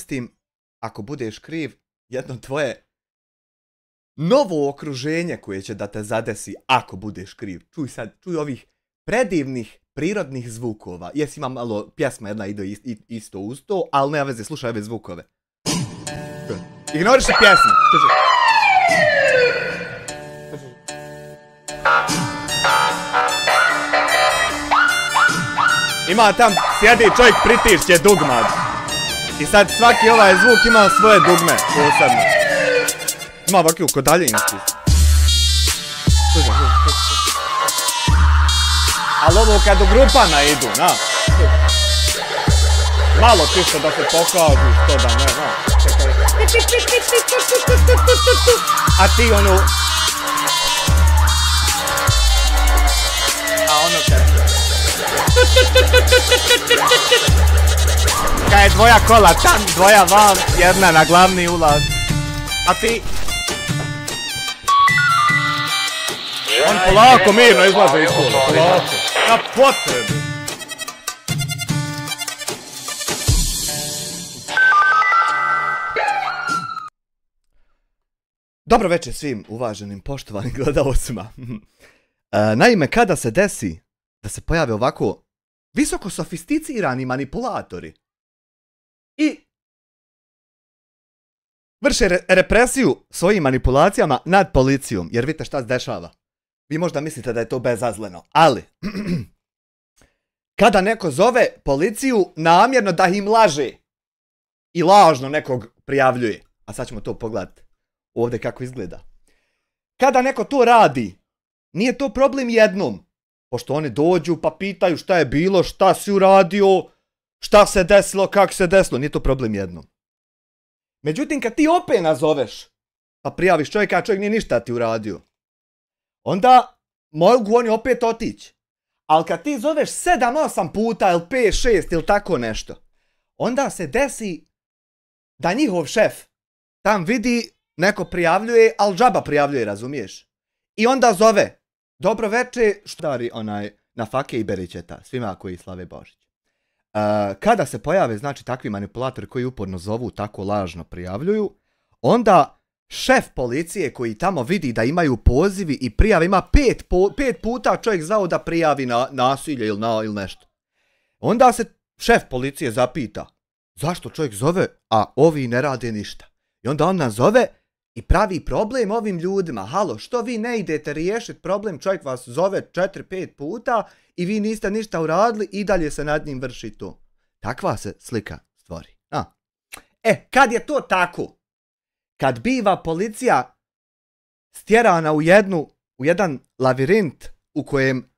tim, ako budeš kriv, jedno tvoje novo okruženje koje će da te zadesi ako budeš kriv. Čuj ovih predivnih prirodnih zvukova. Jes, ima malo, pjesma jedna ide isto uz to, ali nema veze, slušaj ove zvukove. Ignoriši pjesmu. Ima tam, sjedi čovjek, pritišće dugmad. I sad svaki ovaj zvuk ima svoje dugme, posebno. Ima ovakvu ko daljinski. Ali ovo kad u grupama idu, na. Malo čisto da se pokažu, što da ne, na. A ti ono... A ono kad... Kad je dvoja kola tam, dvoja van, jedna na glavni ulaz. A ti... On polako, mirno izlaze iz kola, polako. Na potrebu. Dobro večer svim uvaženim, poštovanim gledalcima. Naime, kada se desi da se pojave ovako visoko sofisticirani manipulatori i vrše represiju svojim manipulacijama nad policijom, jer vidite šta se dešava. Vi možda mislite da je to bezazleno, ali kada neko zove policiju namjerno da im laže i lažno nekog prijavljuje, a sad ćemo to pogledati ovdje kako izgleda. Kada neko to radi, nije to problem jednom, pošto oni dođu pa pitaju šta je bilo, šta si uradio, šta se desilo, kako se desilo, nije to problem jednom. Međutim, kad ti opet nazoveš, pa prijaviš čovjeka, a čovjek nije ništa ti uradio, onda mogu oni opet otići. Ali kad ti zoveš 7-8 puta ili 5-6 ili tako nešto, onda se desi da njihov šef tam vidi neko prijavljuje, ali džaba prijavljuje, razumiješ? I onda zove, dobro večer, štari na fake i beričeta, svima koji slave Božić. Kada se pojave, znači, takvi manipulatori koji uporno zovu, tako lažno prijavljuju, onda šef policije koji tamo vidi da imaju pozivi i prijave, ima 5 puta čovjek zvao da prijavi nasilje ili nešto. Onda se šef policije zapita, zašto čovjek zove, a ovi ne rade ništa. I onda on nazove i pravi problem ovim ljudima. Halo, što vi ne idete riješiti problem, čovjek vas zove 4-5 puta i vi niste ništa uradili i dalje se nad njim vrši to. Takva se slika stvori. Kad je to tako, kad biva policija stjerana u jedan lavirint u kojem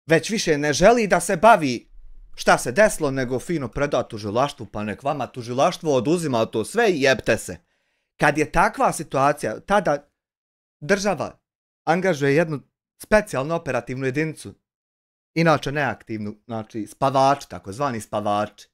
već više ne želi da se bavi šta se desilo, nego fino preda tužilaštvu, pa nek vama tužilaštvo oduzima to sve i jebte se. Kad je takva situacija, tada država angažuje jednu specijalnu operativnu jedinicu, inače neaktivnu, znači spavač, takozvani spavač.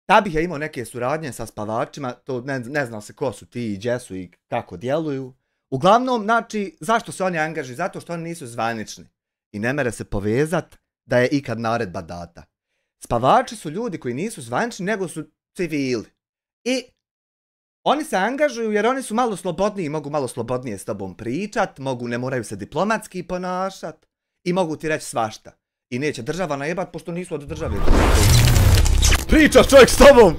Da bih ja imao neke suradnje sa spavačima, to ne zna se ko su ti i gdje su i kako djeluju. Uglavnom, znači, zašto se oni angažuju? Zato što oni nisu zvanični i ne mere se povezat da je ikad naredba data. Spavači su ljudi koji nisu zvanični, nego su civili. I oni se angažuju jer oni su malo slobodniji, mogu malo slobodnije s tobom pričat, ne moraju se diplomatski ponašat i mogu ti reći svašta. I neće država najebat, pošto nisu od države. Priča čovjek s tobom!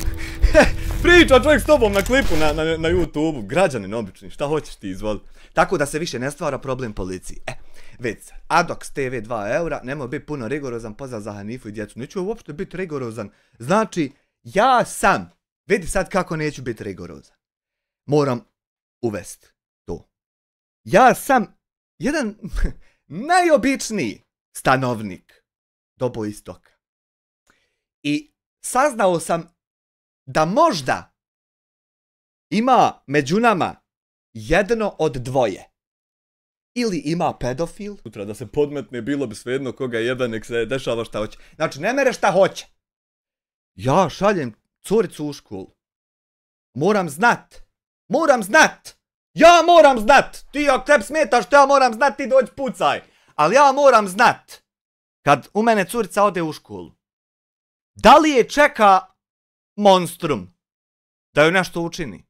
Priča čovjek s tobom na klipu na YouTube-u. Građanin obični, šta hoćeš ti, izvoli. Tako da se više ne stvara problem policiji. Već sad, Adox TV 2 eura, nemoj biti puno rigorozan, pozdrav za Hanifu i djecu. Neću uopšte biti rigorozan. Znači, ja sam, vidi sad kako neću biti rigorozan. Moram uvesti to. Ja sam jedan najobičniji stanovnik Doboistoka. I saznao sam da možda ima među nama jedno od dvoje. Ili ima pedofil. Sutra da se podmetne, bilo bi svejedno koga je jedan, nek se dešava šta hoće. Znači, ne mere šta hoće. Ja šaljem curicu u školu. Moram znat. Ja moram znat. Ti ako tebi smetaš, ja moram znat, ti dođi pucaj. Ali ja moram znat. Kad u mene curica ode u školu. Da li je čeka monstrum? da joj nešto učini.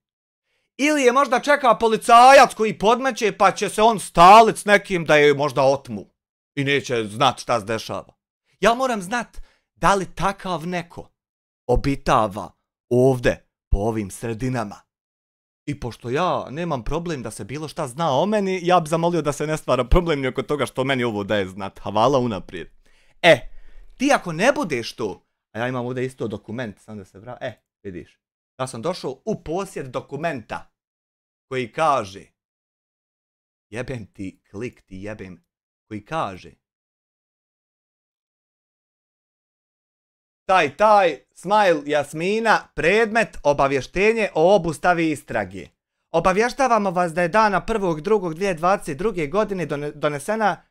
Ili je možda čekao policajac koji podmeće pa će se on stalit s nekim da joj možda otmu i neće znat šta se dešava. Ja moram znat da li takav neko obitava ovde po ovim sredinama. I pošto ja nemam problem da se bilo šta zna o meni, ja bi zamolio da se ne stvara problem ni oko toga što meni ovo daje znat. Hvala unaprijed. Ti ako ne budeš to, a ja imam ovdje isto dokument, sam da se vidiš. Ja sam došao u posjed dokumenta koji kaže, jebem ti klik, ti jebem, koji kaže, taj, Smile Jasmina, predmet obavještenje o obustavi istrage. Obavještavamo vas da je dana 1.2.2022. godine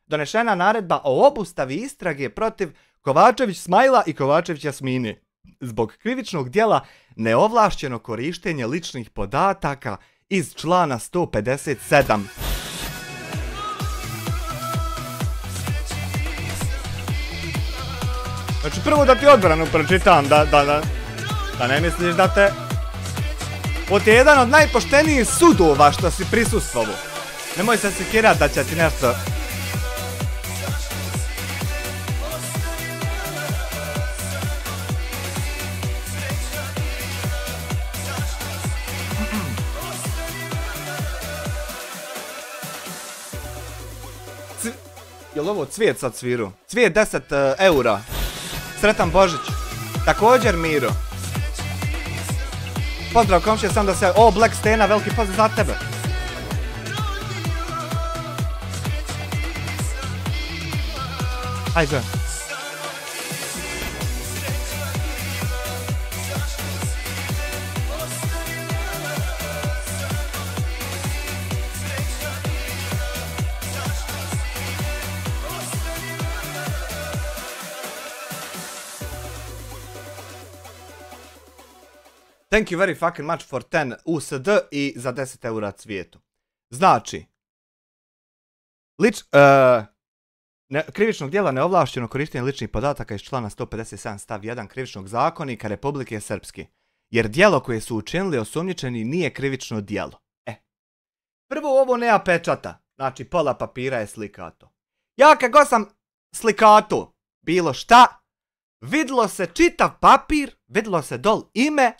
donešena naredba o obustavi istrage protiv Kovačević Smajla i Kovačević Jasmine zbog krivičnog djela neovlašćeno korištenje ličnih podataka iz člana 157. Znači prvo da ti odbranu pročitam, da ne misliš da te... Ovo ti je jedan od najpoštenijih sudova što si prisustvovao. Nemoj se sekirat da će ti nešto... Jel' ovo cvijet sad sviru? Cvijet 10 eura. Sretan Božić. Također Miro. Pozdrav komšije, sam da se... O, Black Stena, veliki pozdrav za tebe. Ajde. Thank you very fucking much for 10 USD i za 10 eura cvijetu. Znači, krivičnog djela neovlašćeno korištenje ličnih podataka iz člana 157 stav 1 krivičnog zakonika Republike Srpske. Jer djelo koje su učinili osumnjičeni nije krivično djelo. Prvo ovo nema pečata. Znači pola papira je slikato. Ja kako sam slikato bilo šta, vidlo se čitav papir, vidlo se dol ime,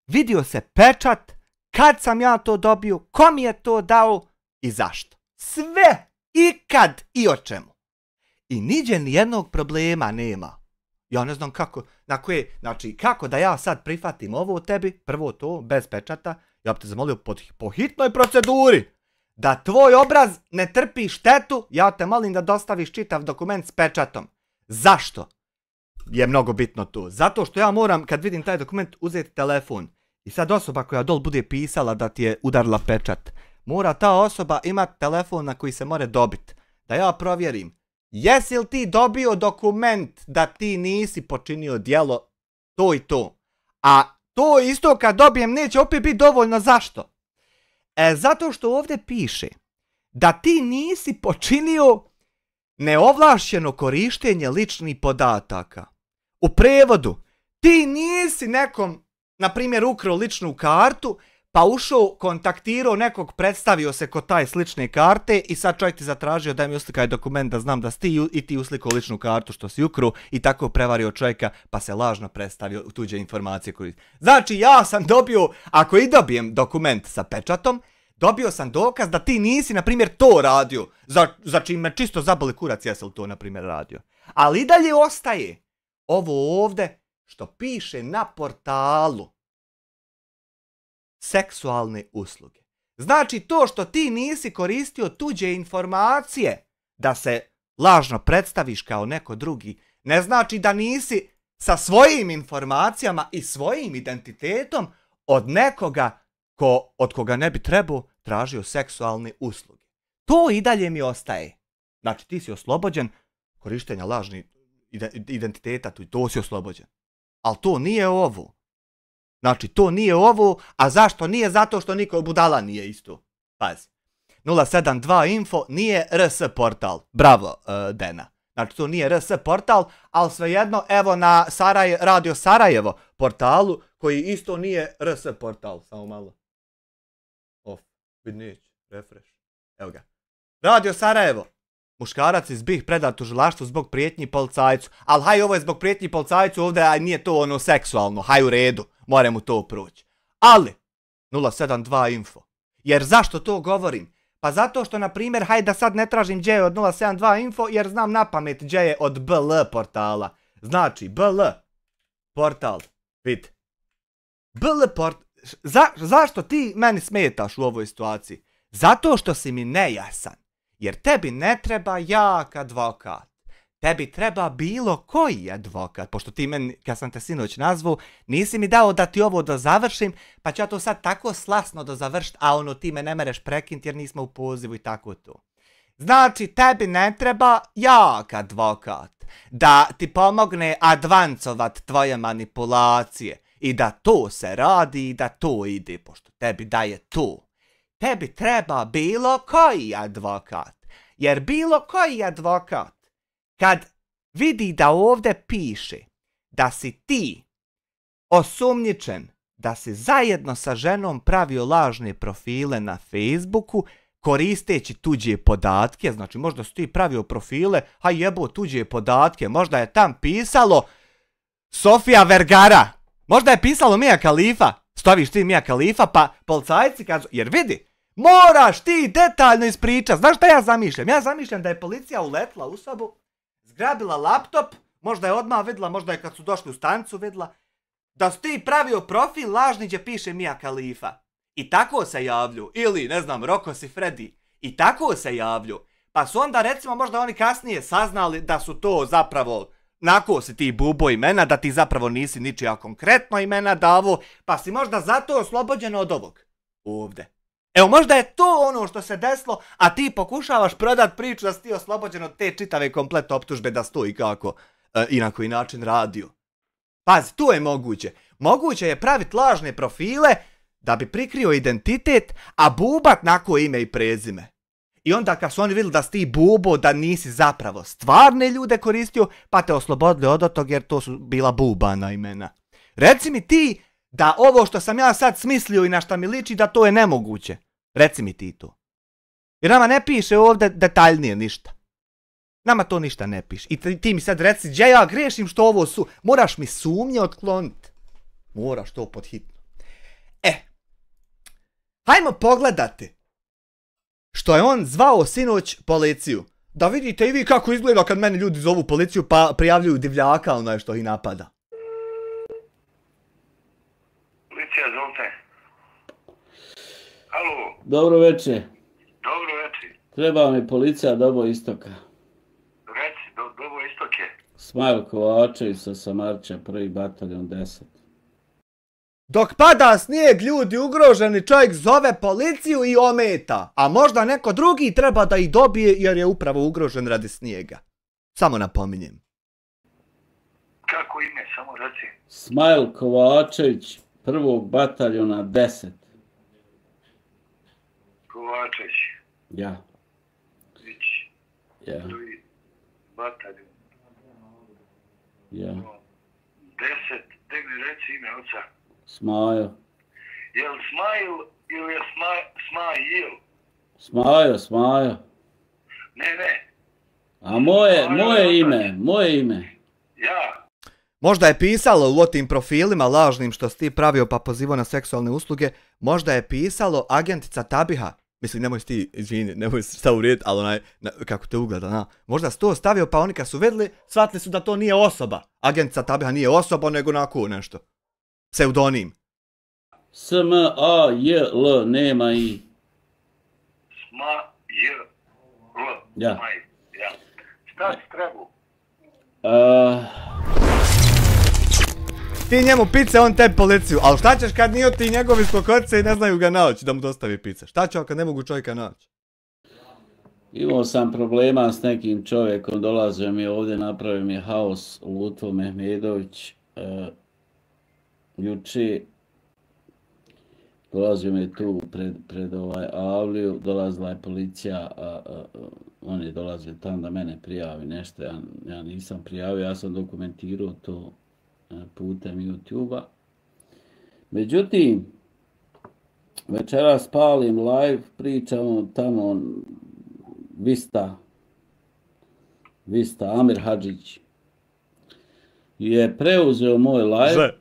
vidio se pečat, kad sam ja to dobio, ko mi je to dao i zašto. Sve, ikad i o čemu. I niđe nijednog problema nema. Ja ne znam kako, znači kako da ja sad prihvatim ovo u tebi, prvo to, bez pečata, ja bi te zamolio po hitnoj proceduri, da tvoj obraz ne trpi štetu, ja te molim da dostaviš čitav dokument s pečatom. Zašto je mnogo bitno to? Zato što ja moram, kad vidim taj dokument, uzeti telefon. I sad osoba koja dol bude pisala da ti je udarila pečat, mora ta osoba imati telefon na koji se more dobiti. Da ja provjerim, jesi li ti dobio dokument da ti nisi počinio djelo to i to. A to isto kad dobijem neće opet biti dovoljno. Zašto? Zato što ovdje piše da ti nisi počinio neovlašćeno korištenje ličnih podataka. U prevodu, ti nisi nekom, na primjer, ukrao ličnu kartu, pa ušao, kontaktirao nekog, predstavio se kod taj slične karte i sad čovjek ti zatražio da mi uslikaj dokument da znam da si ti i ti uslikao ličnu kartu što si ukrao i tako prevario čovjeka pa se lažno predstavio u tuđe informacije. Znači ja sam dobio, ako i dobijem dokument sa pečatom, dobio sam dokaz da ti nisi, na primjer, to radio, za čim me čisto zaboli kurac jesi li to, na primjer, radio. Ali i dalje ostaje ovo ovdje što piše na portalu. Seksualne usluge. Znači to što ti nisi koristio tuđe informacije da se lažno predstaviš kao neko drugi, ne znači da nisi sa svojim informacijama i svojim identitetom od nekoga od koga ne bi trebao tražio seksualne usluge. To i dalje mi ostaje. Znači ti si oslobođen korištenja lažnih identiteta, to si oslobođen. Ali to nije ovo. Znači, to nije ovo, a zašto nije? Zato što niko budala nije isto. Pazi. 072 info nije RS portal. Bravo, Dena. Znači, to nije RS portal, ali svejedno, evo na Radio Sarajevo portalu, koji isto nije RS portal, samo malo. Off, neće, refresh, evo ga. Radio Sarajevo, muškarac iz BiH predat tužilaštvu zbog prijetnji policajcu, ali haj, ovo je zbog prijetnji policajcu, ovdje nije to ono seksualno, haj u redu, moram mu to proći. Ali, 072 info, jer zašto to govorim? Pa zato što, na primjer, hajde da sad ne tražim gdje je od 072 info, jer znam na pamet gdje je od BL portala. Znači, BL portal, vidi. BL portal, zašto ti meni smetaš u ovoj situaciji? Zato što si mi nejasan, jer tebi ne treba jak advokat. Tebi treba bilo koji advokat, pošto ti meni, kad sam te sinoć nazvao, nisi mi dao da ti ovo da završim, pa ću ja to sad tako slasno da završit, a ono ti me ne mereš prekint jer nismo u pozivu i tako to. Znači, tebi ne treba jak advokat, da ti pomogne advancovat tvoje manipulacije i da to se radi i da to ide, pošto tebi daje to. Tebi treba bilo koji advokat, jer bilo koji advokat, kad vidi da ovdje piše da si ti osumnjičen, da si zajedno sa ženom pravio lažne profile na Facebooku, koristeći tuđe podatke, znači možda si ti pravio profile, a jebo tuđe podatke, možda je tam pisalo Sofija Vergara, možda je pisalo Mia Khalifa, staviš ti Mia Khalifa, pa policajci kažu, jer vidi, moraš ti detaljno ispričati, znaš šta ja zamišljam? Ja zamišljam da je policija uletla u sobu, zgrabila laptop, možda je odmah vidjela, možda je kad su došli u stanicu vidjela, da si ti pravio profil lažni gdje piše Mia Khalifa. I tako se javlju, ili ne znam, Rokos i Freddy, i tako se javlju. Pa su onda recimo možda oni kasnije saznali da su to zapravo, nako si ti bubo imena, da ti zapravo nisi ničija konkretno imena davo, pa si možda zato oslobođen od ovog. Ovdje. Evo, možda je to ono što se desilo, a ti pokušavaš prodat priču da si ti oslobođen od te čitave komplet optužbe da stoji kako i na koji način radio. Pazi, to je moguće. Moguće je praviti lažne profile da bi prikrio identitet, a bubat nako ime i prezime. I onda kad su oni vidjeli da si ti bubo, da nisi zapravo stvarne ljude koristio, pa te oslobodili od tog jer to su bila bubana imena. Reci mi ti da ovo što sam ja sad smislio i na šta mi liči da to je nemoguće. Reci mi ti to. Jer nama ne piše ovdje detaljnije ništa. Nama to ništa ne piše. I ti mi sad reci, gdje ja grešim što ovo su. Moraš mi sumnje otkloniti. Moraš to podhitno. Hajmo pogledati što je on zvao sinoć policiju. Da vidite i vi kako izgleda kad meni ljudi zovu policiju pa prijavljuju divljaka onaj što ih napada. Policija, zovite. Alo. Dobro večer. Dobro večer. Treba mi policija Dobo Istoka. Reci, Dobo Istok je. Smajl Kovačević sa Samarča, 1. bataljon 10. Dok pada snijeg, ljudi ugroženi, čovjek zove policiju i ometa. A možda neko drugi treba da ih dobije jer je upravo ugrožen radi snijega. Samo napominjem. Kako ime, samo reci. Smajl Kovačević, 1. bataljona 10. Kovačević. Ja. Vić. Ja. 1. bataljon. Ja. 10. Gdje mi reci ime oca? Smajo. Je li Smajl ili je Smajil? Smajo. Ne. A moje ime. Ja. Možda je pisalo u tim profilima lažnim što si ti pravio pa pozivao na seksualne usluge, možda je pisalo agentica Tabiha. Mislim, nemoj ti, izvini, nemoj se šta uvrijediti, ali onaj, kako te ugleda, na. Možda si to stavio pa oni kad su vidjeli, shvatili su da to nije osoba. Agentica Tabiha nije osoba, nego onako nešto. Pseudonim. S-M-A-J-L, nema i. Smajl. Ja. Ja. Šta si trebao? Ti njemu pice, on tebi policiju. Ali šta ćeš kad nije ti njegovi skokorce i ne znaju ga naći da mu dostavi pice? Šta će kad ne mogu čovjeka naći? Imao sam problema s nekim čovjekom, dolazio mi ovdje, napravio mi haos, Lutvo Mehmedović. Juče dolazio mi tu pred avliju, dolazila je policija, on je dolazio tam da mene prijavi nešto, ja nisam prijavio, ja sam dokumentirao to putem YouTube-a. Međutim, večeras palim live, pričamo tamo Vista Amir Hadžić je preuzeo moj live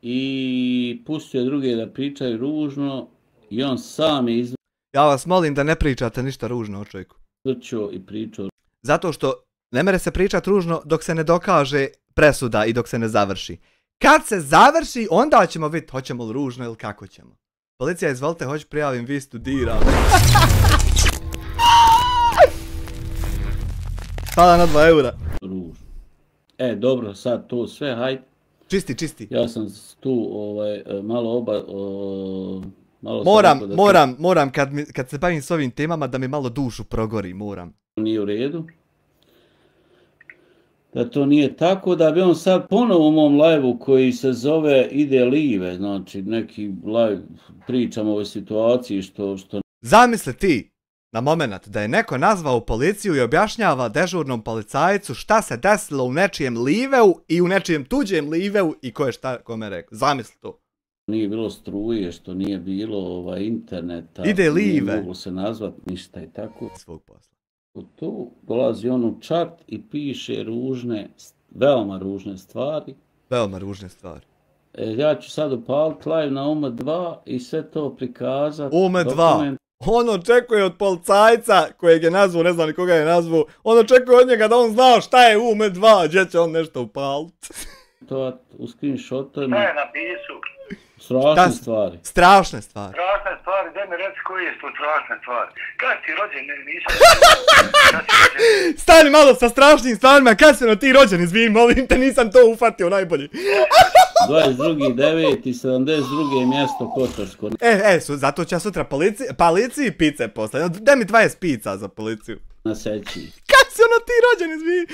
i pustio druge da pričaju ružno i on sam je Ja vas molim da ne pričate ništa ružno o čovjeku. izvrćao i pričao. Zato što ne mere se pričati ružno dok se ne dokaže presuda i dok se ne završi. Kad se završi, onda ćemo vidjeti hoćemo li ružno ili kako ćemo. Policija, izvolite, hoću prijavim Vistu dira. Hvala na 2 eura. Ružno. Dobro, sad to sve, hajde. Čisti. Ja sam tu malo Moram kad se bavim s ovim temama da mi malo dušu progori, moram. Nije u redu. Da to nije tako, da bi on sad ponovo u mom live-u koji se zove Ide live, znači neki live pričamo o ovoj situaciji što... Zamisli ti na moment da je neko nazvao policiju i objašnjava dežurnom policajcu šta se desilo u nečijem liveu i u nečijem tuđem liveu i ko je šta kome rekao. Zamisli to. Nije bilo struje, što nije bilo interneta. Ide live. Nije moglo se nazvat ništa i tako. Svog posla. Tu dolazi on u chat i piše veoma ružne stvari. Veoma ružne stvari. Ja ću sad upaliti live na UM2 i sve to prikazati. UM2. On očekuje od policajca kojeg je nazvao, ne znam ni koga je nazvao, on očekuje od njega da on zna šta je UM2, gdje će on nešto upaliti. To u screenshotovima. Šta je napisao? Strašne stvari. Strašne stvari. Strašne stvari, daj mi reci koji je to strašne stvari. Kad si rođen, nisam... Stani malo sa strašnim stvarima, kad si ti rođen, izvini, molim te, nisam to ufatio najbolje. 22.9. i 72. mjesto Kotorsko. Zato će ja sutra policiji pice postaviti. Daj mi 20 pizza za policiju. Na seći. Kad si ti rođen, izvini.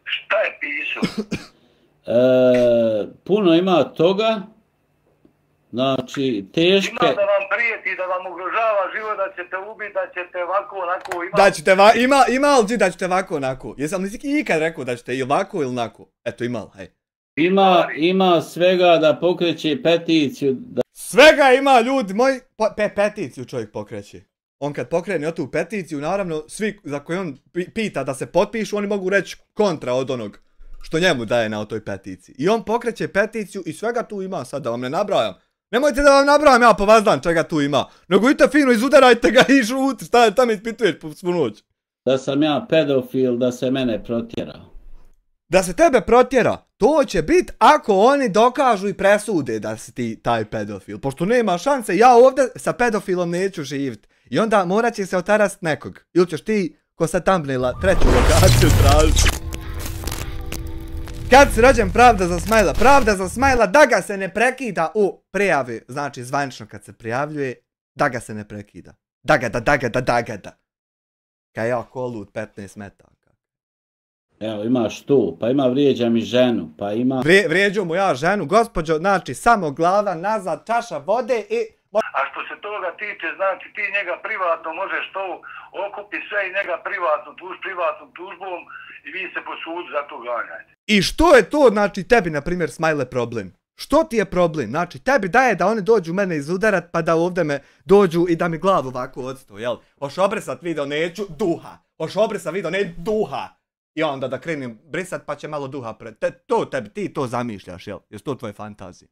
Šta je pisao? Puno ima toga, znači teške... Ima da vam prijeti, da vam ugrožava život, da ćete ubiti, da ćete ovako, onako, ima li da ćete ovako, onako? Jesam li ikad rekao da ćete i ovako ili onako? Eto, ima li, hej. Ima svega da pokreće peticiju. Svega ima, ljudi moji, peticiju čovjek pokreće. On kad pokrene tu peticiju, naravno, svi za koje on pita da se potpišu, oni mogu reći kontra od onog što njemu daje na toj peticiji. I on pokreće peticiju i svega tu ima, sad da vam ne nabrajam. Nemojte da vam nabrajam ja po vas dan čega tu ima. Nego idite fino, izudarajte ga i žuti, šta mi ispituješ po svu noć. Da sam ja pedofil, da se mene protjera. Da se tebe protjera, to će biti ako oni dokažu i presude da si ti taj pedofil. Pošto nema šanse, ja ovdje sa pedofilom neću živjeti. I onda morat će se otarasti nekog. Ili ćeš ti, ko sa thumbnaila, treću lokaciju tražiti. Kad si rođen, pravda za Smajla. Pravda za Smajla da ga se ne prekida u prijavi. Znači, zvanično kad se prijavljuje, da ga se ne prekida. Da. Kaj ja kolut 15 metaka. Evo, imaš tu, pa ima vrijeđa mi ženu, pa ima... Vrijeđu mu ja ženu, gospođo, znači, samo glava, nazad, čaša vode i... A što se toga tiče, znači ti njega privatno možeš to okupi sve i njega privatno privatnom tužbom i vi se po sudu za to ganjate. I što je to, znači, tebi, na primjer, Smajle, problem? Što ti je problem? Znači, tebi daje da oni dođu mene izudarat pa da ovdje me dođu i da mi glavu ovako odsto, jel? Hoš obrisat video, neću duha. Hoš obrisat video, neću duha. I onda da krenim brisat pa će malo duha to tebi, ti to zamišljaš, jel? Jesu to tvoje fantazije?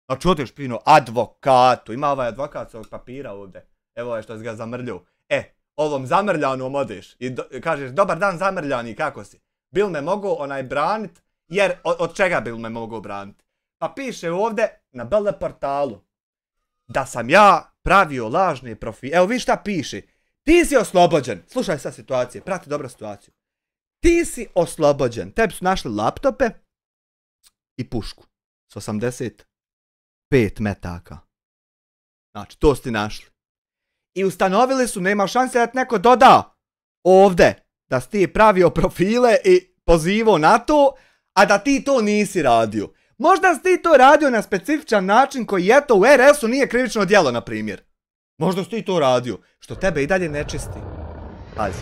Znači, odeš pino advokatu, ima ovaj advokat s ovog papira ovdje. Evo je što si ga zamrljao. Ovom zamrljanom odeš i kažeš, dobar dan zamrljani, kako si? Bil me mogu branit, jer od čega bil me mogu branit? Pa piše ovdje na BL portalu da sam ja pravio lažne profile. Evo vi šta piše. Ti si oslobođen. Slušaj sad situacije, prati dobro situaciju. Ti si oslobođen. Tebi su našli laptope i pušku s 85 metaka. Znači, to si našli. I ustanovili su, nema šanse da ti neko doda ovdje da si ti pravio profile i pozivao na to, a da ti to nisi radio. Možda si ti to radio na specifičan način koji eto u RS-u nije krivično djelo, na primjer. Možda si ti to radio, što tebe i dalje ne čisti. Pazi.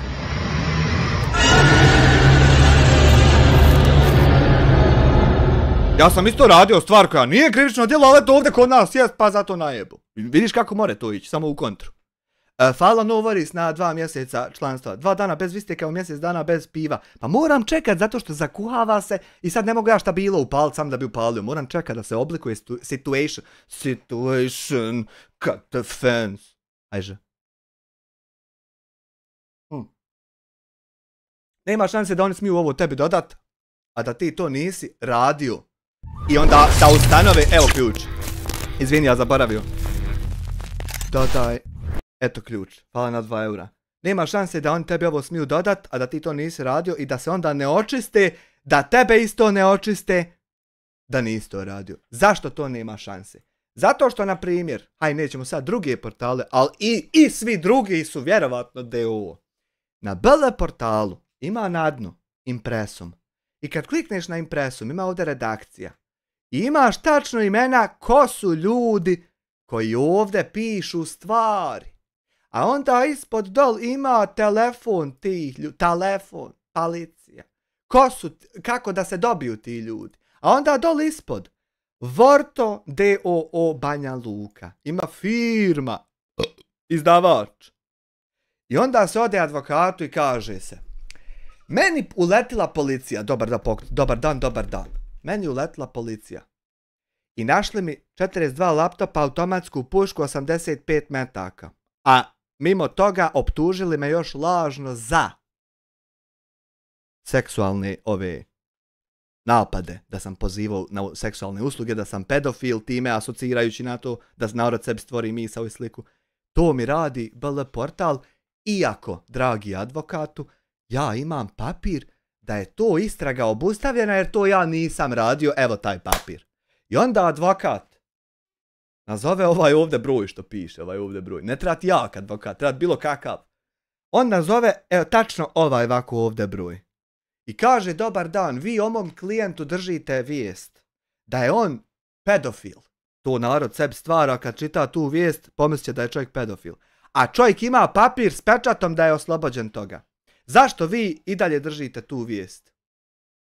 Ja sam isto radio stvar koja nije krivično djelo, ali to ovdje kod nas jest, pa zato najebu. Vidiš kako more to ići, samo u kontru. Fala no worries na 2 mjeseca članstva. 2 dana bez visteka, u mjesec dana bez piva. Pa moram čekat zato što zakuhava se i sad ne mogu ja šta bilo upalit sam da bi upalio. Moram čekat da se oblikuje situation, cut the fence. Ajže. Nema šanse da oni smiju ovo tebi dodat, a da ti to nisi radio. I onda da ustanove, evo ključ. Izvini, ja zaboravio. Dodaj. Eto ključ, hvala na 2 eura. Nema šanse da oni tebi ovo smiju dodat, a da ti to nisi radio i da se onda ne očiste, da tebe isto ne očiste, da nisi to radio. Zašto to nema šanse? Zato što, na primjer, haj nećemo sad druge portale, ali i svi drugi su vjerovatno DO. Na BL portalu ima na dnu impresum. I kad klikneš na impresum, ima ovdje redakcija. I imaš tačno imena ko su ljudi koji ovdje pišu stvari. A onda ispod dol ima telefon tih ljudi, telefon, policija. Kako da se dobiju ti ljudi. A onda dol ispod, Vorto DOO Banja Luka. Ima firma, izdavač. I onda se ode advokatu i kaže se, meni uletila policija, dobar dan. Meni uletila policija. I našli mi 42 laptopa, automatsku pušku, 85 metaka. A mimo toga optužili me još lažno za seksualne napade, da sam pozivao na seksualne usluge, da sam pedofil, time asocirajući na to da narod sebi stvori misao i sliku. To mi radi BL portal, iako, dragi advokatu, ja imam papir da je to istraga obustavljena jer to ja nisam radio, evo taj papir. I onda advokat nazove ovaj ovdje broj što piše, ovaj ovdje broj. Ne treba ti jak advokat, treba bilo kakav. On nazove, evo tačno ovaj ovako ovdje broj. I kaže, dobar dan, vi o mom klijentu držite vijest da je on pedofil. To narod sebi stvara, kad čita tu vijest, pomislit će da je čovjek pedofil. A čovjek ima papir s pečatom da je oslobođen toga. Zašto vi i dalje držite tu vijest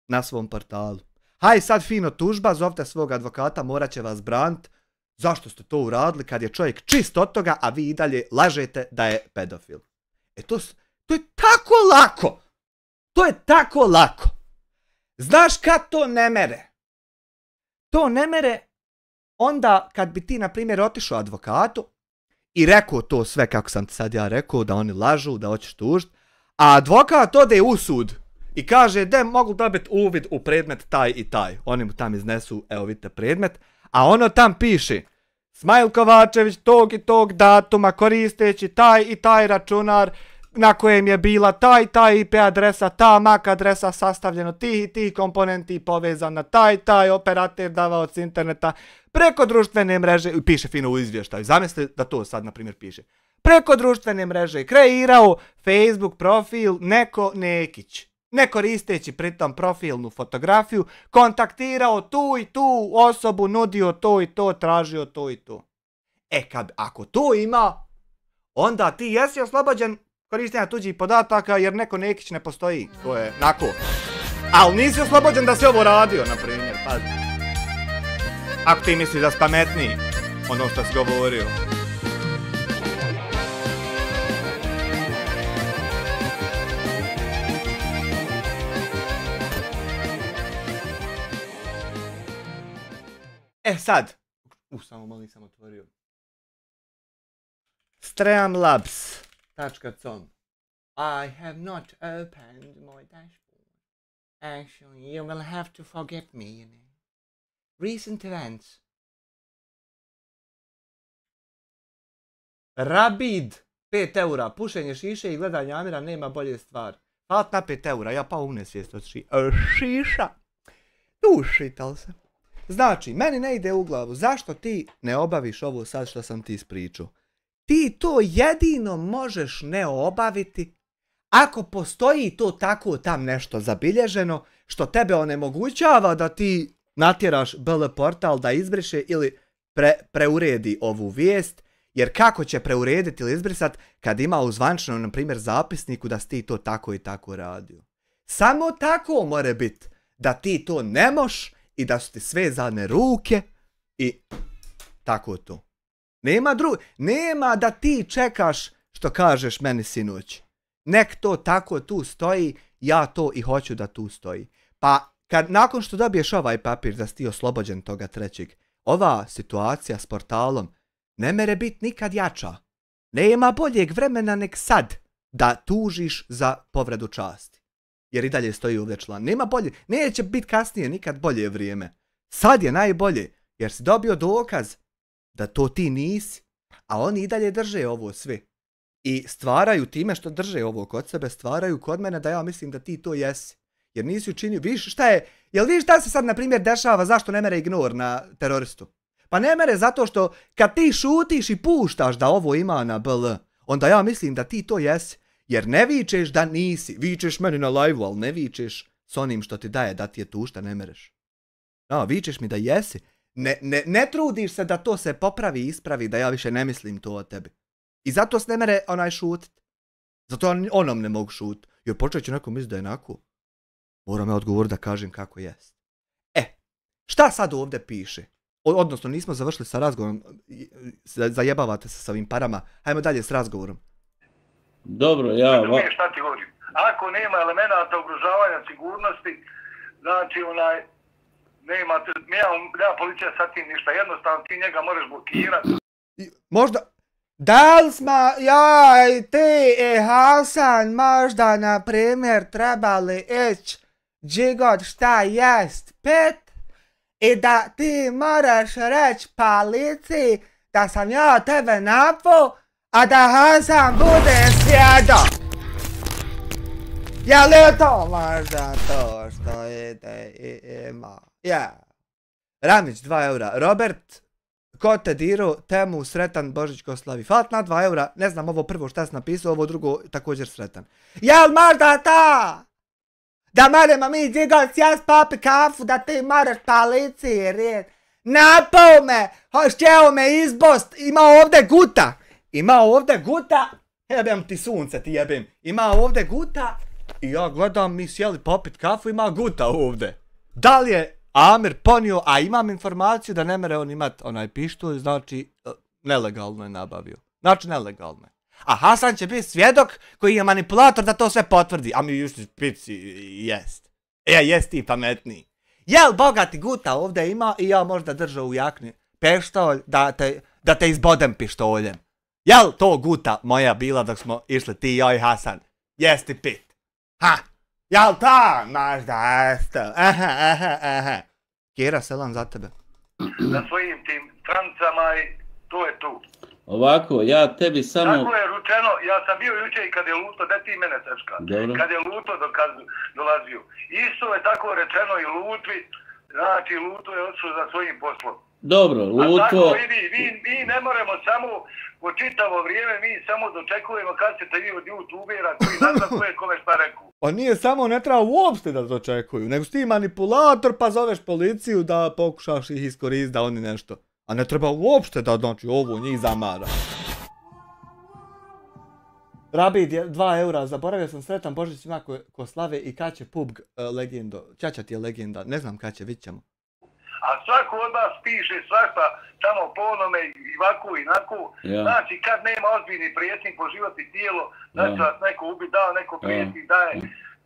na svom portalu? Haj sad fino tužba, zovte svog advokata, morat će vas branit. Zašto ste to uradili kad je čovjek čist od toga, a vi i dalje lažete da je pedofil? To je tako lako! To je tako lako! Znaš kad to ne mere? To ne mere onda kad bi ti, na primjer, otišao advokatu i rekao to sve kako sam ti sad ja rekao, da oni lažu, da hoćeš tužiti, a advokat ode u sud i kaže da mogu dobiti uvid u predmet taj i taj. Oni mu tam iznesu, evo vidite predmet, a ono tam piše Smajl Kovačević tog i tog datuma koristeći taj i taj računar na kojem je bila taj IP adresa, ta MAC adresa sastavljeno tih i tih komponenti povezan na taj operater davaoc interneta preko društvene mreže, piše fino u izvještaju, zamislite da to sad na primjer piše, preko društvene mreže kreirao Facebook profil neko Nekić, ne koristeći pritom profilnu fotografiju, kontaktirao tu i tu osobu, nudio to i to, tražio to i to. Ako to ima, onda ti jesi oslobođen korištenja tuđih podataka jer neko Nekić ne postoji. To je nako. Ali nisi oslobođen da si ovo radio, na primjer. Pazi. Ako ti misliš da si pametniji, ono što si govorio. Sad. Samo malo nisam otvorio. Streamlabs.com. I have not opened my dashboard. Actually, you will have to forgive me, you know. Recent events. Rabid. 5 eura. Pušenje šiše i gledanje Amira nema bolje stvari. Hvala na 5 eura. Ja pao u nesvijest od šiša. Dušital se. Znači, meni ne ide u glavu. Zašto ti ne obaviš ovo sad što sam ti ispričao? Ti to jedino možeš ne obaviti ako postoji to tako tam nešto zabilježeno što tebe onemogućava da ti natjeraš BL portal da izbriše ili preuredi ovu vijest, jer kako će preurediti ili izbrisati kad ima u zvančnom, na primjer, zapisniku da si ti to tako i tako radio. Samo tako more biti da ti to ne moš i da su ti svezane ruke i tako to. Nema da ti čekaš što kažeš meni sinoć. Nek to tako tu stoji, ja to i hoću da tu stoji. Pa nakon što dobiješ ovaj papir da si ti oslobođen toga trećeg, ova situacija s portalom ne mere biti nikad jača. Nema boljeg vremena nek sad da tužiš za povredu časti. Jer i dalje stoji ovdje član. Nema bolje, neće biti kasnije nikad bolje vrijeme. Sad je najbolje, jer si dobio dokaz da to ti nisi, a oni i dalje drže ovo sve. I stvaraju time što drže ovo kod sebe, stvaraju kod mene da ja mislim da ti to jesi. Jer nisi učinio, vidiš šta je, jel vidiš šta se sad na primjer dešava, zašto ne mere ignor na teroristu? Pa ne mere zato što kad ti šutiš i puštaš da ovo ima na BL, onda ja mislim da ti to jesi. Jer ne vičeš da nisi, vičeš meni na live-u, ali ne vičeš s onim što ti daje da ti je tu šta ne mereš. No, vičeš mi da jesi. Ne trudiš se da to se popravi i ispravi, da ja više ne mislim to o tebi. I zato se ne mere onaj šutit. Zato onom ne mogu šutit. Jer počet će neko misli da je onako. Moram ja odgovoriti da kažem kako jest. Šta sad ovdje piše? Odnosno, nismo završili sa razgovorom. Zajebavate se sa ovim parama. Hajmo dalje s razgovorom. Dobro, Razumiješ šta ti govorim? Ako nema elemenata ugrožavanja sigurnosti, znači nema, policija sa tim ništa, jednostavno ti njega možeš blokirati. Možda, da li smo, ti Hasan možda na primjer trebali ići džigot šta jest pet i da ti moraš reći policiji da sam ja tebe napao, a da Hasan bude svjedok. Je li to možda to što ima? Ramić 2 eura. Robert, ko te diru, temu sretan Božić ko slavi. Fatna 2 eura, ne znam ovo prvo šta si napisao, ovo drugo također sretan. Jel možda ta? Da moramo mi džigot sjest popi kafu da ti moraš policiji red. Napao me, htjeo me izbost, ima ovdje guta. Jebem ti sunce, ti jebem. Ima ovdje guta i ja gledam, mi sjeli popit kafu, ima guta ovdje. Da li je Amir ponio, a imam informaciju da ne mere on imat onaj pištolj, znači nelegalno je nabavio. Znači nelegalno je. A Hasan će biti svjedok koji je manipulator da to sve potvrdi. A mi još pici jest. Jest ti pametniji. Jel bogati guta ovdje ima i ja možda držao u jakni pištolj da te izbodem pištoljem. Jel to guta moja bila dok smo išli ti, ja i Hasan? Jesti pit. Jel ta? Možda jeste. Kjera, selam za tebe. Na svojim tim strancama i to je tu. Ovako, ja tebi samo... Tako je ručeno, ja sam bio jučer i kad je luto, da ti mene sečka. Kad je luto dolazio. Isto je tako rečeno i Lutvi, znači Luto je odšao za svojim poslom. Dobro, Luto... A tako i mi ne moramo samo po čitavo vrijeme, mi samo dočekujemo kad ćete vi od youtubera koji ne zna ko je kome šta rekao. Pa nije samo, ne treba uopšte da dočekuju, nego si ti manipulator pa zoveš policiju da pokušaš ih iskoristiti da oni nešto. A ne treba uopšte da, znači, ovo njih zamara. Rabid, 2 eura, zaboravio sam sretan Božić svima ko slave i kad će PUBG legendo, Ćaća ti je legenda, ne znam kad će, vidit ćemo. A svako od vas piše svašta tamo po onome i ovako i nako, znači kad nema ozbiljni prijetnik po život i tijelo, da će vas neko ubiti, dao neko prijetnik, da je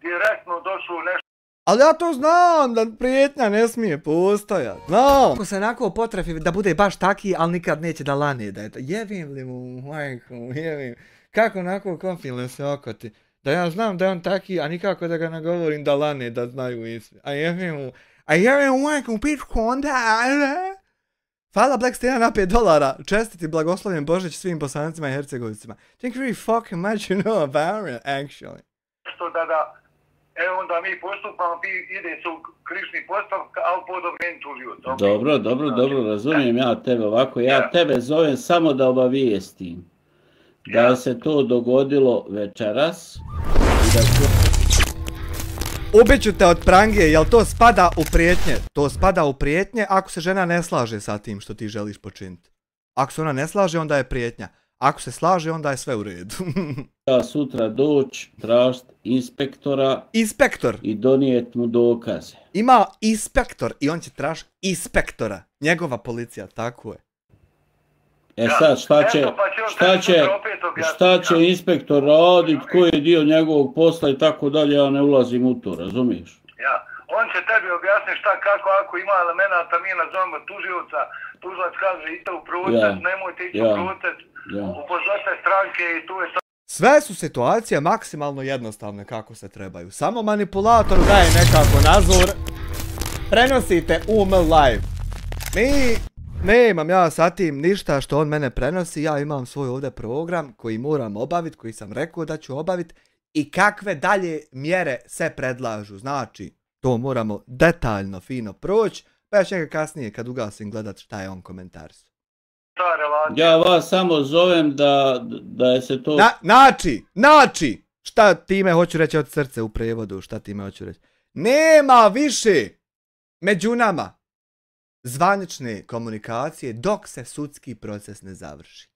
direktno došlo nešto. Ali ja to znam, da prijetnja ne smije postojati, znam. Ako se onako potrefi da bude baš taki, ali nikad neće da lane, da je to, jebim li mu, majku, jebim. Kako onako konfilno se okoti, da ja znam da je on taki, a nikako da ga nagovorim da lane, da znaju isti. A jebim mu, majku, pičku onda, Hvala Blackstena na $5. Čestiti blagoslovljen Božić svim Bosancima i Hercegovicima. Thank you very fucking much, you know about it, actually. Što da, evo onda mi postupamo, ide se u križni postupak, ali po odobrenju tužioca. Dobro, razumijem ja tebe ovako. Ja tebe zovem samo da obavijestim da se to dogodilo večeras i da Ubiću te od prange, jel to spada u prijetnje? To spada u prijetnje ako se žena ne slaže sa tim što ti želiš počiniti. Ako se ona ne slaže, onda je prijetnja. Ako se slaže, onda je sve u redu. Ja sutra doći, tražiti inspektora Inspektor. I donijeti mu dokaze. Ima inspektor i on će tražiti inspektora. Njegova policija, tako je. Sad, šta će inspektor radit, koji je dio njegovog posla i tako dalje, ja ne ulazim u to, razumiješ? Ja, on će tebi objasniti šta, kako, ako ima elemenata, mi nazovemo tužioca, tužilac kaže idite u proces, nemojte ići u proces, upozorite stranke i tu je to. Sve su situacije maksimalno jednostavne kako se trebaju. Samo manipulator daje nekako nazor. Prenosite UML live. Nemam ja sa tim ništa što on mene prenosi, ja imam svoj ovdje program koji moram obaviti, koji sam rekao da ću obaviti i kakve dalje mjere se predlažu. Znači, to moramo detaljno, fino proći, pa ja ću njega kasnije kad ugasim gledat šta je on komentarisao. Ja vas samo zovem da je se to... Znači, šta time hoću reći od srce u prevodu, šta time hoću reći? Nema više među nama zvanične komunikacije dok se sudski proces ne završi.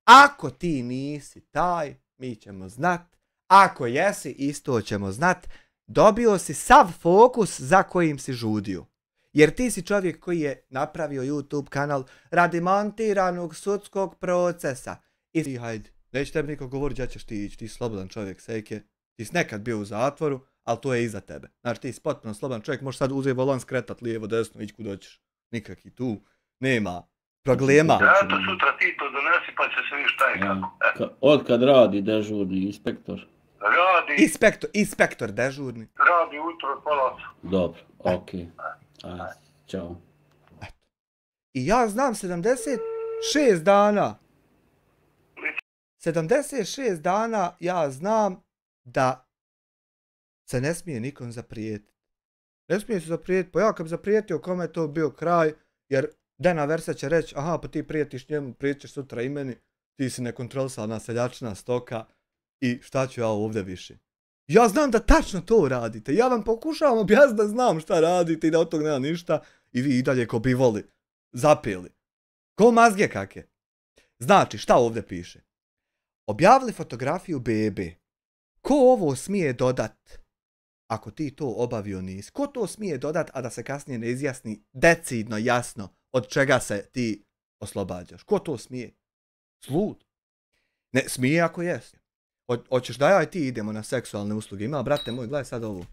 Ako ti nisi taj, mi ćemo znat. Ako jesi, isto ćemo znat. Dobio si sav fokus za kojim si žudio. Jer ti si čovjek koji je napravio YouTube kanal radi montiranog sudskog procesa. I ti, hajde, neće tebi niko govoriti da ćeš ti ići, ti si slobodan čovjek, sejke. Ti si nekad bio u zatvoru, ali to je iza tebe. Znači ti si potpuno slobodan čovjek, možeš sad uzeti volan, skretat lijevo, desno, ići kud hoćeš. Nikaki tu nema problema. Eto sutra ti to donesi pa će se viš šta je kako. Od kad radi dežurni inspektor? Radi. Inspektor dežurni. Radi ujutro od pola. Dobro, okej. Ćao. I ja znam 76 dana. 76 dana ja znam da se ne smije nikom zaprijetiti. Ne smije se zaprijetiti, pa ja kad bi zaprijetio kome je to bio kraj, jer Dena Versa će reći, aha pa ti prijetiš njemu, prijećeš sutra i meni, ti si nekontrolisana seljačina stoka i šta ću ja ovdje više. Ja znam da tačno to radite, ja vam pokušavam objasniti da znam šta radite i da od tog nema ništa i vi i dalje ko bivoli, zapili. Ko mazge kake. Znači, šta ovdje piše? Objavili fotografiju bebe. Ko ovo smije dodat? Ako ti to obavio nisi. Ko to smije dodat, a da se kasnije ne izjasni decidno, jasno, od čega se ti oslobađaš? Ko to smije? Slud. Ne, smije ako jesi. Hoćeš da ja i ti idemo na seksualne usluge. Ima, brate moj, gledaj sad ovo.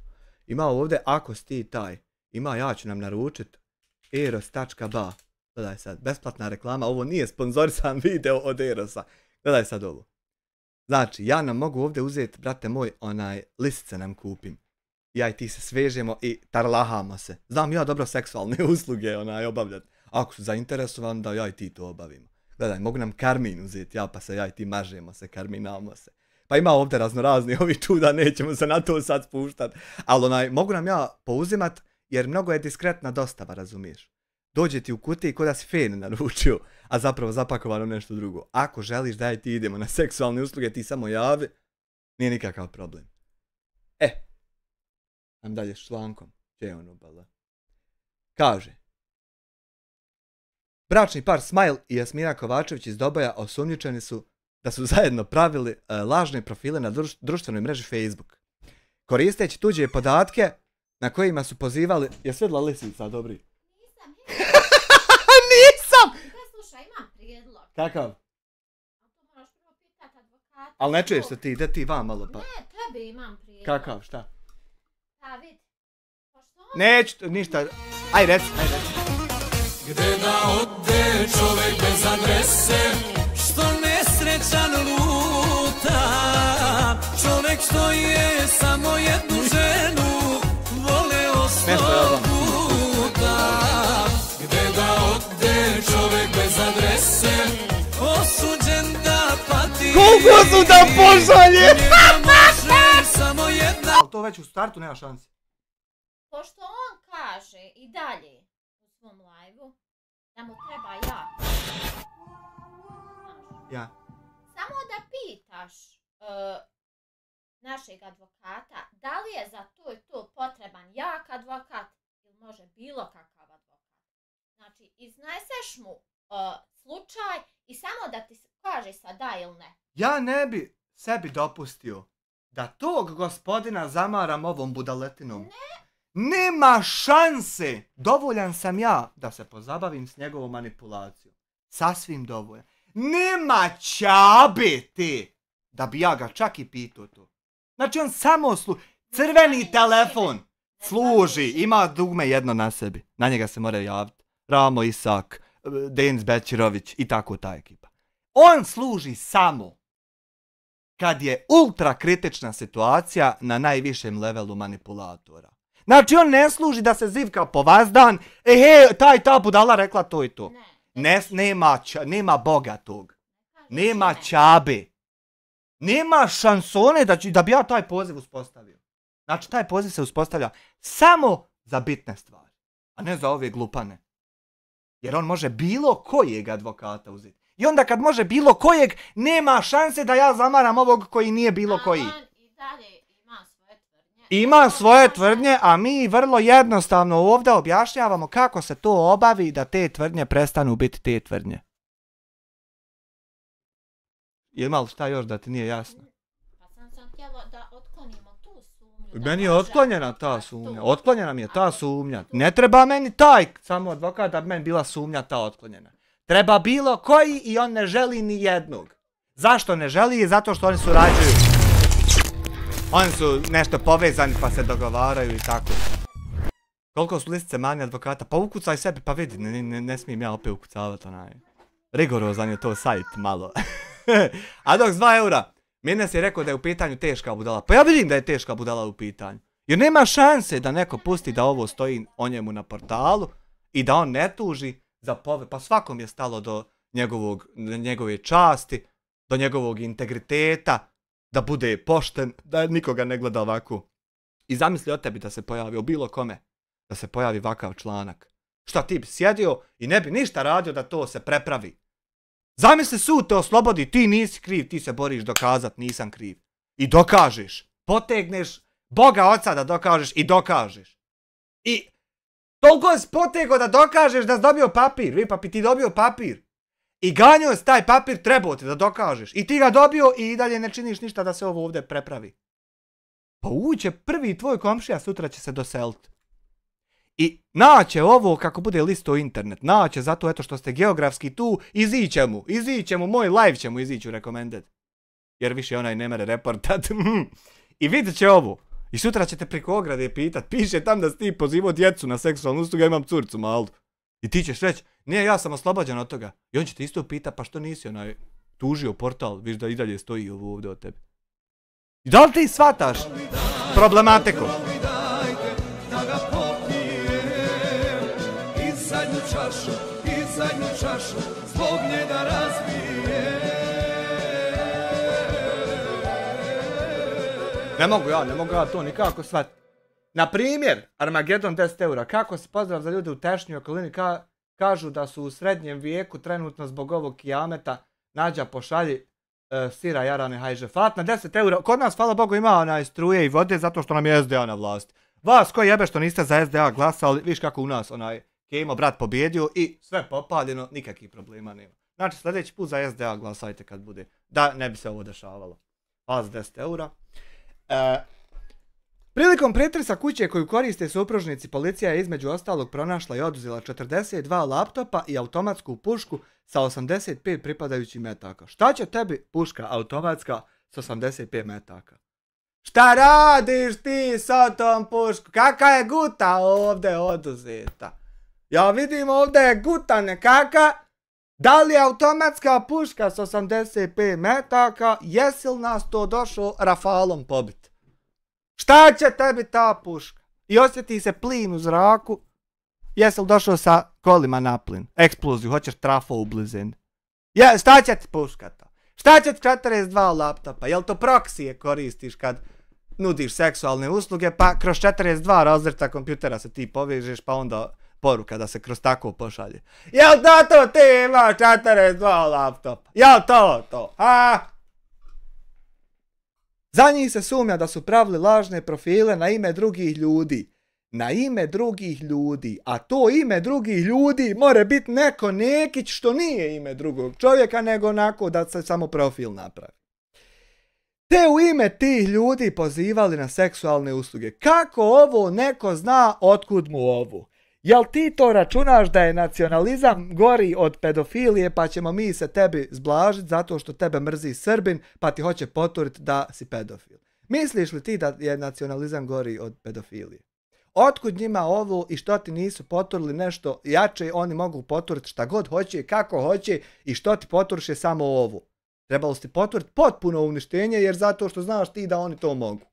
Ima ovdje, ako si ti taj. Ima, ja ću nam naručit eros.ba. Gledaj sad, besplatna reklama. Ovo nije sponzorisan video od Erosa. Gledaj sad ovo. Znači, ja nam mogu ovdje uzeti, brate moj, lisice nam kupim. Ja i ti se svežemo i tarlahamo se. Znam ja dobro seksualne usluge obavljati. Ako su zainteresovani da ja i ti to obavimo. Gledaj, mogu nam karmin uzeti, ja pa se ja i ti mažemo se, karminamo se. Pa ima ovdje raznorazni ovi čuda, nećemo se na to sad spuštat. Ali mogu nam ja pouzimat, jer mnogo je diskretna dostava, razumiješ. Dođe ti u kutiji ko da si fen naručio, a zapravo zapakovano nešto drugo. Ako želiš da i ti idemo na seksualne usluge, ti samo javi, nije nikakav problem. Nam dalje s člankom. Kaže. Bračni par Smile i Jasmina Kovačević iz Doboja osumnjičeni su da su zajedno pravili lažne profile na društvenoj mreži Facebook. Koristeći tuđe podatke na kojima su pozivali... Je svedla lisica, dobri? Nisam! Slušaj, imam prijedlog. Kakav? To moraš prvo pitat advokata. Ali ne čuješ se ti, ide ti vam malo pa. Ne, tebi imam prijedlog. Kakav, šta? Da, vidi. Neću, ništa. Aj reci. Gde da ode čovek bez adrese, što nesrećan luta, čovek što je samo jednu ženu voleo 100 puta. Gde da ode čovek bez adrese, osuđen da pati, koliko su da pošalje? njega može samo jedna. Ali to već u startu nema šanse. Pošto on kaže i dalje u svom live-u da mu treba ja. Ja. Samo da pitaš našeg advokata da li je za to i to potreban jak advokat ili može bilo kakav advokat. Znači, izneseš mu slučaj i samo da ti kaže sad da ili ne. Ja ne bi sebi dopustio da tog gospodina zamaram ovom budaletinom. Ne. Nema šanse. Dovoljan sam ja da se pozabavim s njegovom manipulacijom. Sasvim dovoljan. Nema čabe te da bi ja ga čak i pitao to. Znači on samo crveni telefon služi, ima dugme jedno na sebi. Na njega se mora javiti. Ramo Isak, Denis Bećirović i tako ta ekipa. On služi samo kad je ultra kritična situacija na najvišem levelu manipulatora. Znači on ne služi da se zivka po vazdan, ta budala rekla to i to. Nema boga tog. Nema čabe. Nema šansone da bi ja taj poziv uspostavio. Znači taj poziv se uspostavlja samo za bitne stvari, a ne za ove glupane. Jer on može bilo kojeg advokata uzeti. I onda kad može bilo kojeg, nema šanse da ja zamaram ovog koji nije bilo koji. On i dalje ima svoje tvrdnje. Ima svoje tvrdnje, a mi vrlo jednostavno ovdje objašnjavamo kako se to obavi da te tvrdnje prestanu biti te tvrdnje. Ima li šta još da ti nije jasno? Pa sam htjela da otklonimo tu sumnju. Meni je otklonjena ta sumnja. Otklonjena mi je ta sumnja. Ne treba meni taj samo advokat da bi meni bila sumnja ta otklonjena. Treba bilo koji i on ne želi ni jednog. Zašto ne želi? Zato što oni surađuju. Oni su nešto povezani pa se dogovaraju i tako. Koliko su listice manje advokata? Pa ukucaj sebi pa vidi. Ne smijem ja opet ukucavati onaj. Rigorozan je to sajt malo. A dok s 2 eura, Mines je rekao da je u pitanju teška budala. Pa ja vidim da je teška budala u pitanju. Jer nema šanse da neko pusti da ovo stoji o njemu na portalu i da on ne tuži za pa svakom je stalo do njegove časti, do njegovog integriteta, da bude pošten, da nikoga ne gleda ovako. I zamisli od tebi da se pojavi, o bilo kome, da se pojavi ovakav članak. Šta ti bi sjedio i ne bi ništa radio da to se prepravi. Zamisli sud te oslobodi, ti nisi kriv, ti se boriš dokazat, nisam kriv. I dokažeš, potegneš Boga oca da dokažeš i dokažeš. I toliko si potegao da dokažeš da si dobio papir, ti dobio papir. I ganjao si taj papir, trebao ti da dokažeš. I ti ga dobio i dalje ne činiš ništa da se ovo ovdje prepravi. Pa uće prvi tvoj komšija, sutra će se doseliti. I naće ovo kako bude listo internet, naće zato eto što ste geografski tu, iziće mu, moj live će mu izići u recommended. Jer više onaj ne mere reportat. I vidjet će ovo. I sutra ćete preko ograde pitat, piše tam da si ti pozivao djecu na seksualnu uslugu, ja imam curcu malu. I ti ćeš reći, nije, ja sam oslobođen od toga. I on će te isto pitat, pa što nisi onaj tužio portal, viš da i dalje stoji ovo ovdje od tebe. I da li ti shvataš problematiku? Zadnju čašu, zbog njega razbije. Ne mogu ja to nikako shvatiti. Na primjer, Armagedon 10 eura, kako se pozdrav za ljude u tešnjoj okolini, kažu da su u srednjem vijeku trenutno zbog ovog kijameta Nađa pošalji sira jarane hajžefat na 10 eura. Kod nas, hvala Bogu, ima onaj struje i vode zato što nam je SDA na vlasti. Vas koji jebe što niste za SDA glasali, viš kako u nas onaj Kemo brat pobjedio i sve popaljeno, nikakvih problema nema. Znači sljedeći put za SDA glasajte kad bude, da ne bi se ovo dešavalo. Hvala za 10 eura. Prilikom pretresa kuće koju koriste supružnici, policija je između ostalog pronašla i oduzela 42 laptopa i automatsku pušku sa 85 pripadajućih metaka. Šta će tebi puška automatska s 85 metaka? Šta radiš ti sa tom puškom? Kaka je guta ovdje oduzeta? Ja vidim ovdje je guta nekaka. Da li je automatska puška s 85 metaka? Jesi li nas to došao Rafalom pobit? Šta će tebi ta puška? I osjeti se plin u zraku. Jesi li došao sa kolima na plin? Eksploziju, hoćeš trafo u blizini. Šta će ti puška to? Šta će ti 42 laptopa? Jel to proksije koristiš kad nudiš seksualne usluge, pa kroz 42 razreta kompjutera se ti povežeš, pa onda poruka da se kroz tako pošalje. Jel to ti imaš 42 laptopa? Jel to? A? Za njih se sumnja da su pravili lažne profile na ime drugih ljudi. na ime drugih ljudi, a to ime drugih ljudi more biti neko nekić što nije ime drugog čovjeka, nego onako da se samo profil napravi. Te u ime tih ljudi pozivali na seksualne usluge. Kako ovo neko zna otkud mu ovo? Jel ti to računaš da je nacionalizam gori od pedofilije, pa ćemo mi se tebi zblažiti zato što tebe mrzi Srbin, pa ti hoće poturiti da si pedofil? Misliš li ti da je nacionalizam gori od pedofilije? Otkud njima ovo i što ti nisu poturili nešto jače, oni mogu poturiti šta god hoće, kako hoće i što ti poturiš je samo ovo. Trebalo si ti poturiti potpuno uništenje jer zato što znaš ti da oni to mogu.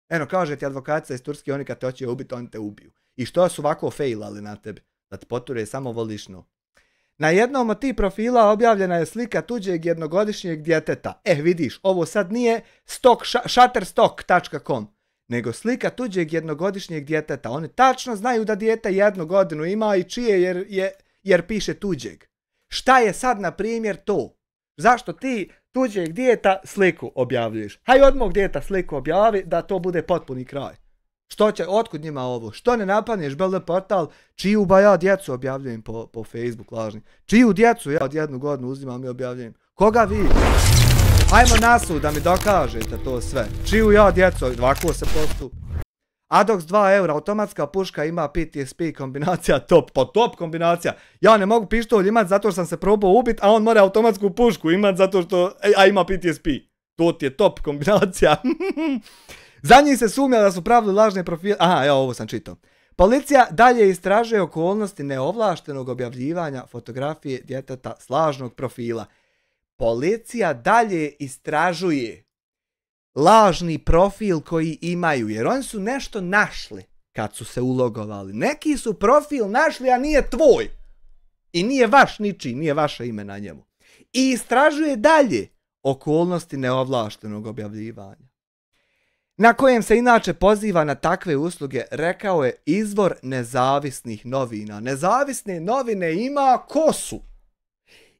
Eno, kaže ti advokatica iz Turske, oni kad te hoće ubiti, oni te ubiju. I što su ovako failali na tebi? Da ti poture samo volišno. Na jednom od tih profila objavljena je slika tuđeg jednogodišnjeg djeteta. Vidiš, ovo sad nije shutterstock.com, nego slika tuđeg jednogodišnjeg djeteta. Oni tačno znaju da dijete 1 godinu ima i čije jer piše tuđeg. Šta je sad, na primjer, to? Zašto ti tuđeg djeta sliku objavljuješ? Haj od mog djeta sliku objavi da to bude potpuni kraj. Što će, otkud njima ovo? Što ne napadneš BL portal, čiju ba ja djecu objavljujem po Facebook lažni? Čiju djecu ja od 1 godinu uzimam i objavljujem? Koga vi? Hajmo na sud da mi dokažete to sve. Čiju ja djecu, ovako se postup. Adox 2 eura, automatska puška ima PTSP kombinacija top, po top kombinacija. Ja ne mogu pištolj imat zato što sam se probao ubit, a on mora automatsku pušku imat zato što ima PTSP. To ti je top kombinacija. Za njih se sumnja da su pravili lažne profile. Aha, evo ovo sam čitao. Policija dalje istražuje okolnosti neovlaštenog objavljivanja fotografije djeteta s lažnog profila. Policija dalje istražuje lažni profil koji imaju, jer oni su nešto našli kad su se ulogovali. Neki su profil našli, a nije tvoj. I nije vaš ničiji, nije vaše ime na njemu. I istražuje dalje okolnosti neovlaštenog objavljivanja. Na kojem se inače poziva na takve usluge, rekao je izvor nezavisnih novina. Nezavisne novine ima kosu.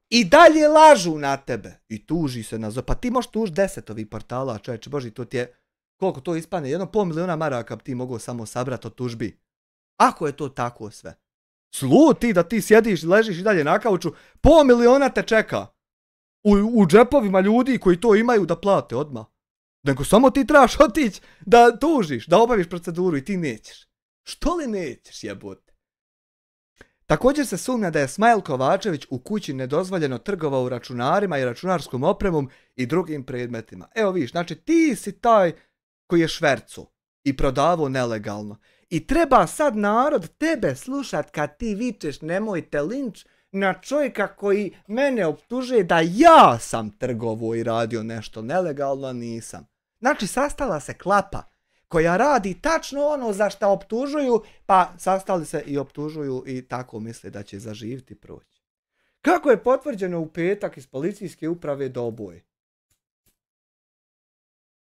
I dalje lažu na tebe. I tuži se na pa ti možeš tuži 10 ovih portala, čovječe, boži, to ti je, koliko to ispane, 1,5 miliona maraka bi ti mogao samo sabrati od tužbi. Ako je to tako sve. Slud ti da ti sjediš, ležiš i dalje na kauču, 500 miliona te čeka. U džepovima ljudi koji to imaju da plate odmah. Nego samo ti trebaš otići da tužiš, da obaviš proceduru i ti nećeš. Što li nećeš, jebote? Također se sumnja da je Smajl Kovačević u kući nedozvoljeno trgovao računarima i računarskom opremom i drugim predmetima. Evo vidiš, znači ti si taj koji je šverco i prodavao nelegalno. I treba sad narod tebe slušat kad ti vičeš nemojte linč na čovjeka koji mene optužuje da ja sam trgovao i radio nešto nelegalno, a nisam. Znači sastala se klapa koja radi tačno ono za šta optužuju, pa sastali se i optužuju i tako misle da će zaživiti proći. Kako je potvrđeno u petak iz policijske uprave Doboj?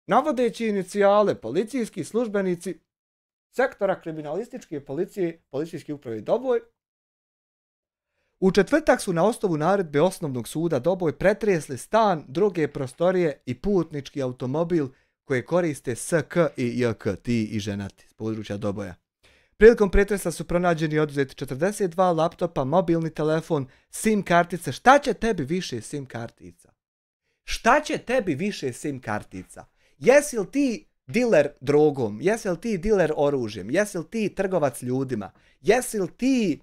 Navodeći inicijale, policijski službenici sektora kriminalističke policije policijske uprave Doboj u četvrtak su na osnovu naredbe Osnovnog suda Doboj pretresli stan, druge prostorije i putnički automobil koje koriste SK i JK, ti i ženati s područja Doboja. Prilikom pretresa su pronađeni i oduzeti 42 laptopa, mobilni telefon, SIM kartice. Šta će tebi više SIM kartica? Šta će tebi više SIM kartica? Jesi li ti diler drogom? Jesi li ti diler oružjem? Jesi li ti trgovac ljudima? Jesi li ti...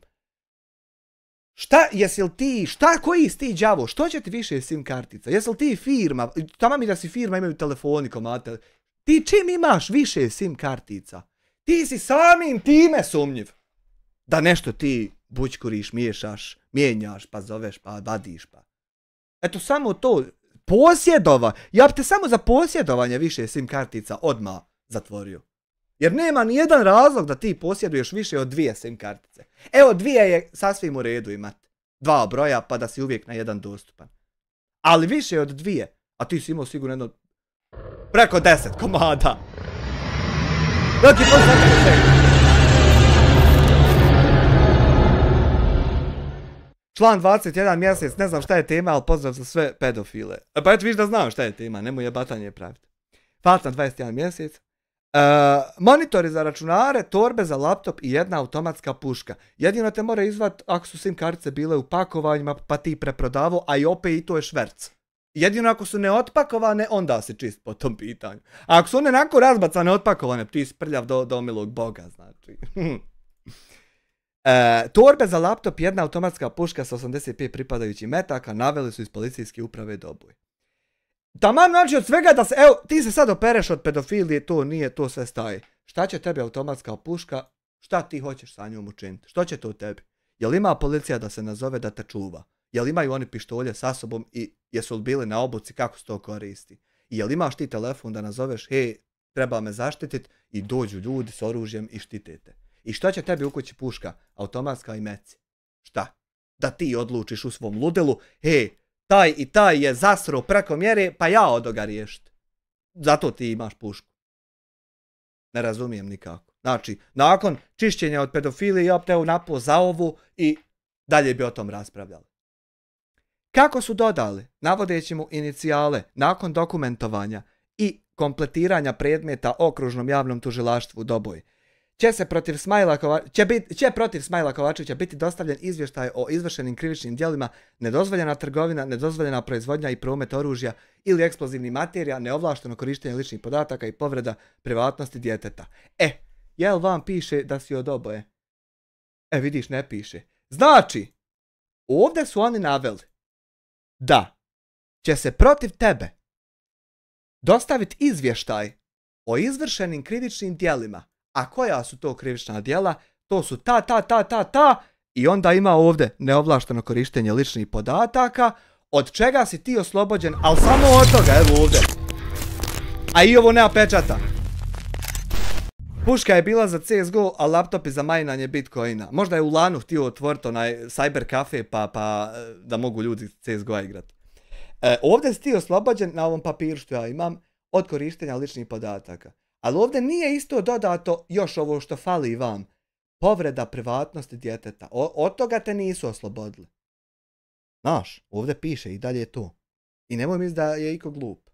koji si ti đavo? Što će ti više SIM kartica? Jesi li ti firma? Tamo mi da si firma, imaju telefoni, komate. Ti čim imaš više SIM kartica? Ti si samim time sumnjiv. Da nešto ti bućkuriš, miješaš, mijenjaš, pa zoveš, pa vadiš, pa. Eto samo to. Posjedova. Ja bi te samo za posjedovanje više SIM kartica odmah zatvorio. Jer nema ni jedan razlog da ti posjeduješ više od 2 SIM kartice. Evo 2 je sasvim u redu imati. 2 broja pa da si uvijek na jedan dostupan. Ali više od 2, a ti si imao sigurno jedno preko 10 komada. Da ti Član 21 mjesec, ne znam šta je tema, ali pozdrav za sve pedofile. Pa eto viš da znam šta je tema, nemoj jebatanje praviti. Faltan 21 mjesec. Monitori za računare, torbe za laptop i jedna automatska puška. Jedino te mora izvat ako su SIM kartice bile u pakovanjima pa ti preprodavo, a i opet i to je šverc. Jedino ako su neotpakovane, onda se čist po tom pitanju. A ako su one onako razbacane, otpakovane, ti si prljav do milog Boga, znači. Torbe za laptop, jedna automatska puška sa 85 pripadajućih metaka, naveli su iz policijske uprave Doboj. Taman, znači od svega da se, evo, ti se sad opereš od pedofilije, to nije, to sve staje. Šta će tebi automatska puška? Šta ti hoćeš sa njom učiniti? Što će to tebi? Jel ima policija da se nazove da te čuva? Jel imaju oni pištolje sa sobom i jesu li bili na obuci kako se to koristi? I jel imaš ti telefon da nazoveš, hej, treba me zaštititi i dođu ljudi s oružjem i štitite. I šta će tebi u kući puška? Automatska i meci. Šta? Da ti odlučiš u svom ludilu, hej, taj i taj je zasro preko mjere, pa ja odo ga riješiti. Zato ti imaš pušku. Ne razumijem nikako. Znači, nakon čišćenja od pedofilije, ja bi te napao za ovu i dalje bi o tom raspravljali. Kako su dodali, navodeći mu inicijale, nakon dokumentovanja i kompletiranja predmeta okružnom javnom tužilaštvu Doboj, će protiv Smajla Kovačevića biti dostavljen izvještaj o izvršenim krivičnim djelima, nedozvoljena trgovina, nedozvoljena proizvodnja i promet oružja ili eksplozivnih materija, neovlašteno korištenje ličnih podataka i povreda privatnosti djeteta. Jel vam piše da si od oboje? Vidiš, ne piše. Znači, ovdje su oni naveli da će se protiv tebe dostaviti izvještaj o izvršenim krivičnim djelima. A koja su to krivična djela? To su ta i onda ima ovdje neovlašteno korištenje ličnih podataka, od čega si ti oslobođen, ali samo od toga, evo ovdje. A i ovo nema pečata. Puška je bila za CSGO, a laptop je za majnanje Bitcoina. Možda je u lanu htio otvoriti onaj cyber kafe pa da mogu ljudi CSGO igrati. Ovdje si ti oslobođen na ovom papiru što ja imam od korištenja ličnih podataka. Ali ovdje nije isto dodato još ovo što fali vam. Povreda privatnosti djeteta. Od toga te nisu oslobodili. Znaš, ovdje piše i dalje to. I nemoj misliti da je iko glup.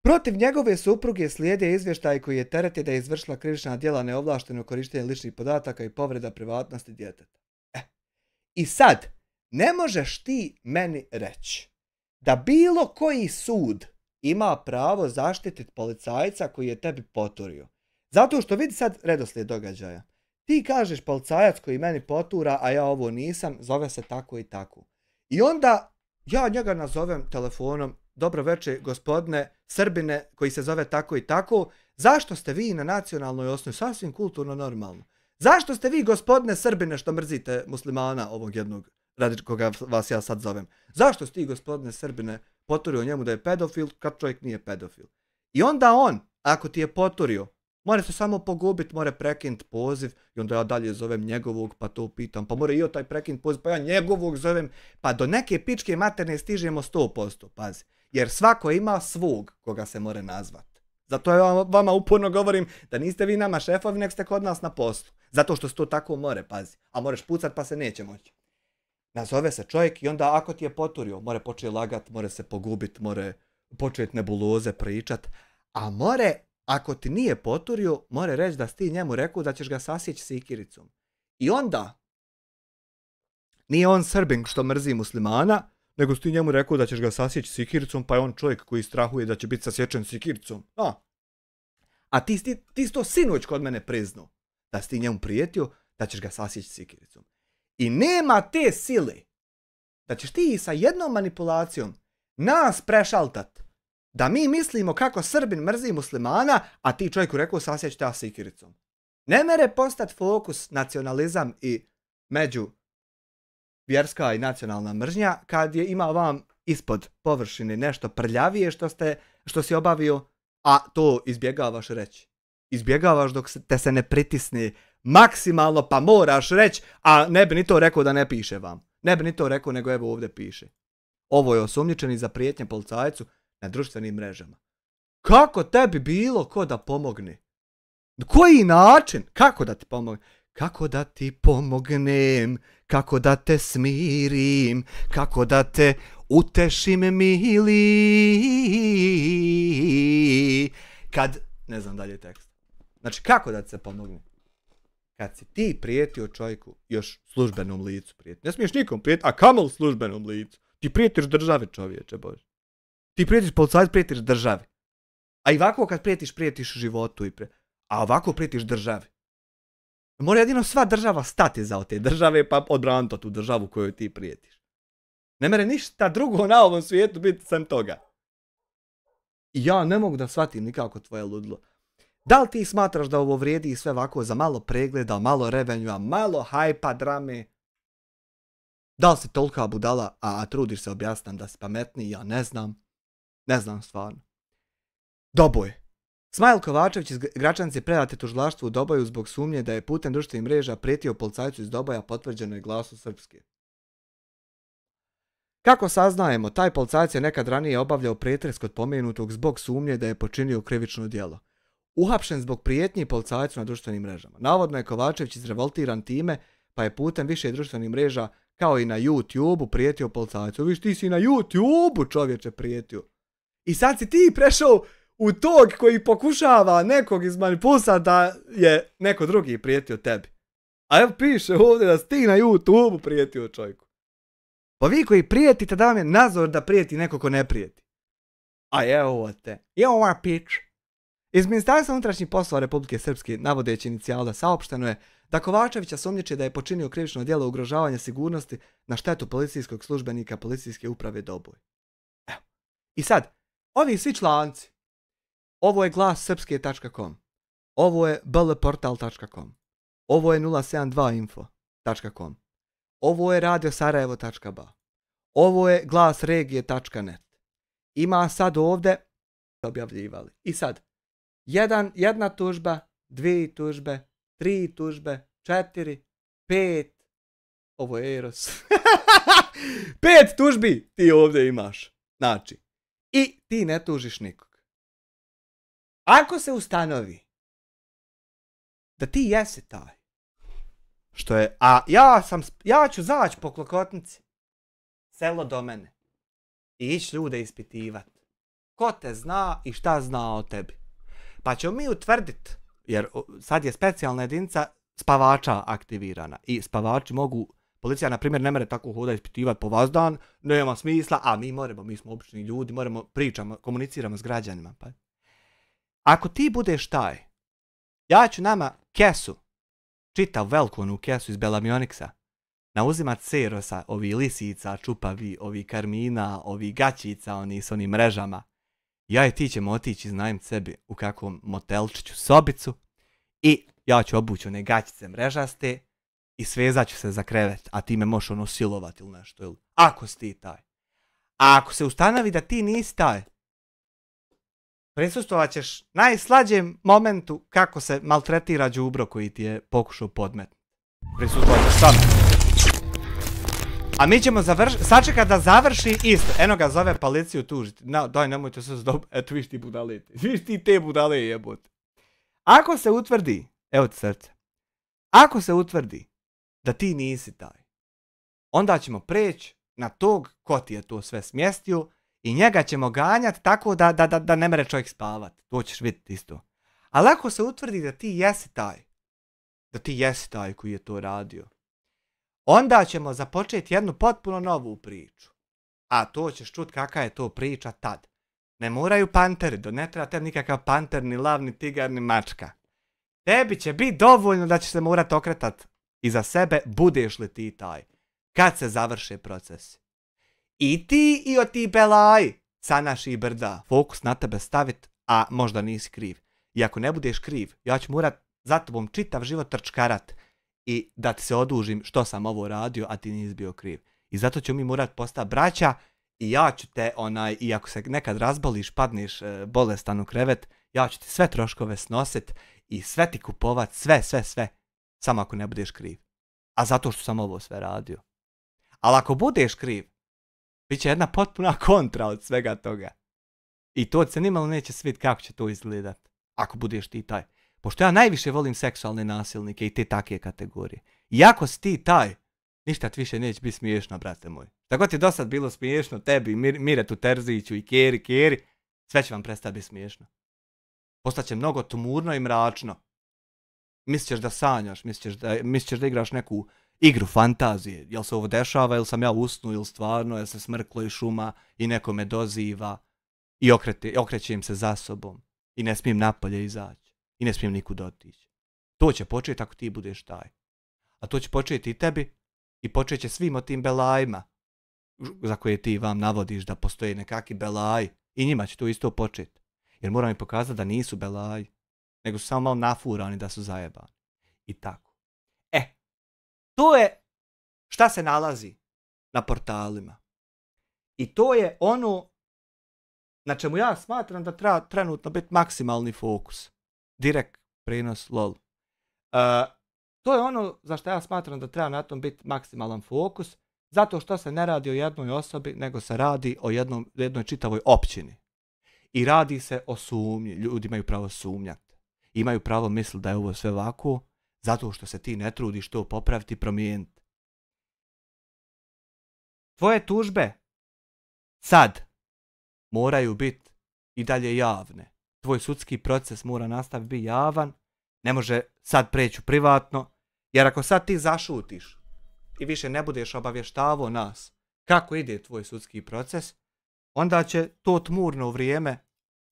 Protiv njegove supruge slijede izvještaj koji je tereti da je izvršila krivična djela neovlašteno korištenje ličnih podataka i povreda privatnosti djeteta. I sad, ne možeš ti meni reći da bilo koji sud ima pravo zaštititi policajca koji je tebi poturio. Zato što vidi sad redoslijed događaja. Ti kažeš policajac koji meni potura, a ja ovo nisam, zove se tako i tako. I onda ja njega nazovem telefonom, dobro večer gospodine Srbine koji se zove tako i tako, zašto ste vi na nacionalnoj osnovi, sasvim kulturno normalno. Zašto ste vi gospodine Srbine što mrzite muslimana ovog jednog, radi koga vas ja sad zovem. Zašto ste ti gospodine Srbine poturio njemu da je pedofil kad čovjek nije pedofil. I onda on, ako ti je poturio, mora se samo pogubiti, mora prekinuti poziv i onda ja dalje zovem njegovog pa to pitam, pa mora i taj prekinuti poziv, pa ja njegovog zovem, pa do neke pičke materne stižemo 100%, pazi. Jer svako ima svog koga se mora nazvat. Zato ja vama uporno govorim da niste vi nama šefovi, nek ste kod nas na poslu. Zato što se to tako more, pazi. A moraš pucat pa se neće moći. Nazove se čovjek i onda ako ti je poturio, more početi lagat, more se pogubit, more početi nebuloze pričat, a more, ako ti nije poturio, more reći da si ti njemu rekao da ćeš ga sasjeći sikiricom. I onda, nije on Srbin što mrzi muslimana, nego si ti njemu rekao da ćeš ga sasjeći sikiricom, pa je on čovjek koji strahuje da će biti sasječen sikiricom. A ti si to sinoć kod mene priznao, da si ti njemu prijetio da ćeš ga sasjeći sikiricom. I nema te sile da ćeš ti sa jednom manipulacijom nas prešaltat da mi mislimo kako Srbin mrzi muslimana, a ti čovjeku rekao sasjeć ta sikiricom. Ne mere postati fokus nacionalizam i među vjerska i nacionalna mržnja kad je ima vam ispod površine nešto prljavije što si obavio, a to izbjegavaš reći. Izbjegavaš dok te se ne pritisne maksimalno, pa moraš reći, a ne bi ni to rekao da ne piše vam. Ne bi ni to rekao, nego evo ovdje piše. Ovo je osumnjičeni za prijetnje policajcu na društvenim mrežama. Kako tebi bilo ko da pomogne? Koji način? Kako da ti pomogne? Kako da ti pomognem? Kako da te smirim? Kako da te utešim, mili? Kad ne znam dalje tekst. Znači, kako da ti se pomogne? Kad si ti prijetio čovjeku, još službenom licu prijeti. Ne smiješ nikom prijeti, a kamol službenom licu. Ti prijetiš države, čovječe, bože. Ti prijetiš policajcu, prijetiš državi. A i ovako kad prijetiš životu a ovako prijetiš državi. Mora jedino sva država stati za te države pa odbraniti tu državu koju ti prijetiš. Ne mere ništa drugo na ovom svijetu biti sem toga. I ja ne mogu da shvatim nikako tvoje ludilo. Da li ti smatraš da ovo vrijedi i sve ovako za malo pregleda, malo revenua, malo hajpa, drame? Da li si tolika budala, a trudiš se objasniti da si pametniji? Ja ne znam. Ne znam stvarno. Doboj. Smajl Kovačević iz Gračanice predate tužilaštvu u Doboju zbog sumnje da je putem društvenih mreža prijetio policajcu iz Doboja, potvrđeno je Glasu Srpske. Kako saznajemo, taj policajac je nekad ranije obavljao pretres kod pomenutog zbog sumnje da je počinio krivično djelo. Uhapšen zbog prijetnji policajcu na društvenim mrežama. Navodno je Kovačević izrevoltiran time, pa je putem više društvenih mreža, kao i na YouTube-u, prijetio policajcu. Viš, ti si na YouTube-u, čovječe, prijetio. I sad si ti prešao u tog koji pokušava nekog izmanipulisati da je neko drugi prijetio tebi. A evo piše ovdje da si ti na YouTube-u prijetio čovjeku. Pa vi koji prijetite da vam je nazor da prijeti neko ko ne prijeti. A evo te. Evo ova pič. Iz Ministarstva unutrašnjih poslova Republike Srpske, navodeći inicijala, saopšteno je da Kovačevića sumnjiči da je počinio krivično djelo ugrožavanja sigurnosti na štetu policijskog službenika Policijske uprave Doboj. Evo. I sad, ovi svi članci. Ovo je glassrpske.com. Ovo je blportal.com. Ovo je 072info.com. Ovo je radiosarajevo.ba. Ovo je glasregije.net. Ima sad ovdje objavljivali. I sad, jedna tužba, 2 tužbe, 3 tužbe, 4, 5. Ovo je Eros. 5 tužbi ti ovdje imaš. Znači, i ti ne tužiš nikog. Ako se ustanovi da ti jesi taj, što je, a ja ću zaći po Klokotnici, selo do mene, i ići ljude ispitivati. Ko te zna i šta zna o tebi. Pa ćemo mi utvrditi, jer sad je specijalna jedinica spavača aktivirana. I spavači mogu, policija na primjer ne mere tako hoda ispitivati po vazdan, nema smisla, a mi moramo, mi smo obični ljudi, moramo pričamo, komuniciramo s građanima. Pa. Ako ti budeš taj, ja ću nama kesu, čitav veliku onu kesu iz Belamioniksa, nauzimat serosa, ovi lisica, čupavi, ovi karmina, ovi gaćica, oni s onim mrežama. Ja i ti ćemo otići, znajem sebi, u kakvom motelčiću sobicu i ja ću obući one gaćice mrežaste i svezat ću se za krevet, a ti me možeš ono silovati ili nešto, ili ako si ti taj. A ako se ustanovi da ti nisi taj, prisustvovat ćeš najslađem momentu kako se maltretira đubro koji ti je pokušao podmetnuti. Prisustvovat ćeš sam. A mi ćemo sačekati da završi isto. Eno ga zove policiju tužiti. No, daj, nemojte se zdobiti. Eto, viš ti budale. Viš ti te budale jebote. Ako se utvrdi, evo ti srce, ako se utvrdi da ti nisi taj, onda ćemo preći na tog ko ti je to sve smjestio i njega ćemo ganjati tako da ne mere čovjek spavat. To ćeš vidjeti isto. Ali ako se utvrdi da ti jesi taj koji je to radio, onda ćemo započeti jednu potpuno novu priču. A to ćeš čut kakva je to priča tad. Ne moraju panteri, ne treba tebi nikakav panter, ni lav, ni tigar, ni mačka. Tebi će biti dovoljno da ćeš se morat okretat iza sebe, budeš li ti taj. Kad se završe procesi. I ti i od ti belaj, sa naših brda, fokus na tebe stavit, a možda nisi kriv. I ako ne budeš kriv, ja ću morat za tobom čitav život trčkarat i da ti se odužim što sam ovo radio, a ti nisi bio kriv. I zato ću mi morat postati braća i ja ću te, i ako se nekad razboliš, padneš bolestan u krevet, ja ću ti sve troškove snosit i sve ti kupovat, sve, samo ako ne budeš kriv. A zato što sam ovo sve radio. Ali ako budeš kriv, bit će jedna potpuna kontra od svega toga. I to se nimalo neće svidjeti kako će to izgledat, ako budeš ti taj. Pošto ja najviše volim seksualne nasilnike i te takve kategorije. I ako si ti taj, ništa ti više neće biti smiješno, brate moj. Tako ti do sad bilo smiješno tebi, Miretu Terziću i Keri, sve će vam prestati biti smiješno. Postaće mnogo tumurno i mračno. Misliš da sanjaš, misliš da igraš neku igru fantazije. Jel se ovo dešava, jel sam ja usnu, ili stvarno, jel se smrklo i šuma i neko me doziva i okreće im se za sobom i ne smijem napolje izaći i ne smijem nikud otići. To će početi ako ti budeš taj. A to će početi i tebi i počet će svim o tim belajima za koje ti vam navodiš da postoje nekakvi belaji i njima će to isto početi. Jer moram im pokazati da nisu belaji, nego su samo malo nafurani da su zajebani. I tako. To je šta se nalazi na portalima. I to je ono na čemu ja smatram da treba trenutno biti maksimalni fokus. Direkt prenos LOL. To je ono za što ja smatram da treba na tom biti maksimalan fokus, zato što se ne radi o jednoj osobi, nego se radi o jednoj čitavoj općini. I radi se o sumnji. Ljudi imaju pravo sumnjati. Imaju pravo misliti da je ovo sve ovako, zato što se ti ne trudiš to popraviti i promijeniti. Tvoje tužbe sad moraju biti i dalje javne. Tvoj sudski proces mora nastaviti biti javan, ne može sad preći privatno, jer ako sad ti zašutiš i više ne budeš obavještavao nas kako ide tvoj sudski proces, onda će to tmurno vrijeme